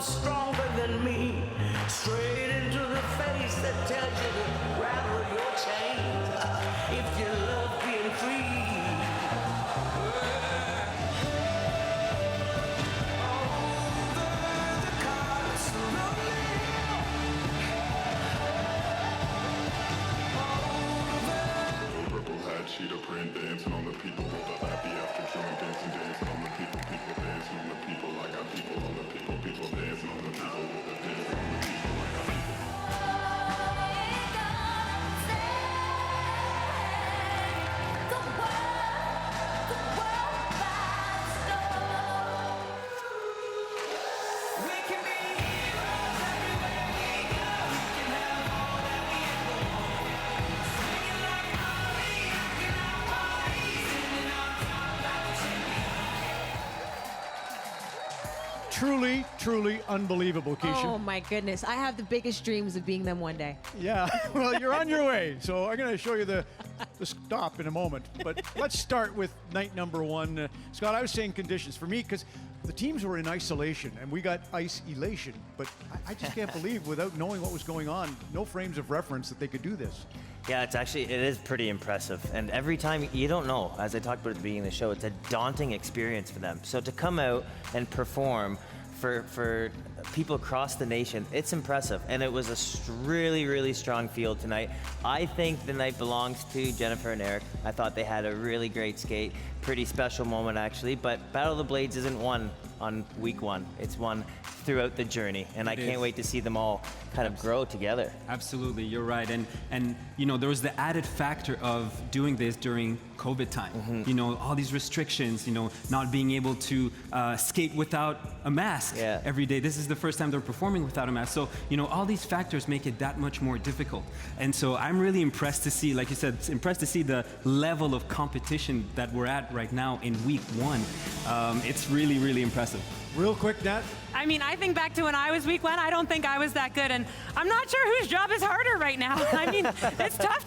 Stronger than me, straight into the face that tells you to rattle your chains if you love being free. Over the colors slowly. Purple hat, cheetah print, dancing on the people. Rolled up happy after drunk, dancing on the people. People dancing on the people. I got people on the people. People dancing on the people with the dance on the people. I got people. Truly, truly unbelievable, Keisha. Oh my goodness. I have the biggest dreams of being them one day. Yeah, well, you're on your way. So I'm going to show you the the stop in a moment. But let's start with night number one. Scott, I was saying conditions for me because the teams were in isolation and we got ice elation. But I just can't believe, without knowing what was going on, no frames of reference, that they could do this. Yeah, it is pretty impressive. And every time, you don't know, as I talked about at the beginning of the show, it's a daunting experience for them. So to come out and perform for people across the nation, it's impressive. And it was a really, really strong field tonight. I think the night belongs to Jennifer and Eric. I thought they had a really great skate. Pretty special moment, actually. But Battle of the Blades isn't won on week one. It's won throughout the journey. And I can't wait to see them all kind of grow together. Absolutely, you're right. And you know, there was the added factor of doing this during COVID time. You know, all these restrictions, you know, not being able to skate without a mask every day. This is the first time they're performing without a mask. So, you know, all these factors make it that much more difficult. And so I'm really impressed to see, like you said, impressed to see the level of competition that we're at right now in week one. It's really, really impressive. Real quick, Nat. I mean, I think back to when I was week one, I don't think I was that good, and I'm not sure whose job is harder right now. I mean, it's tough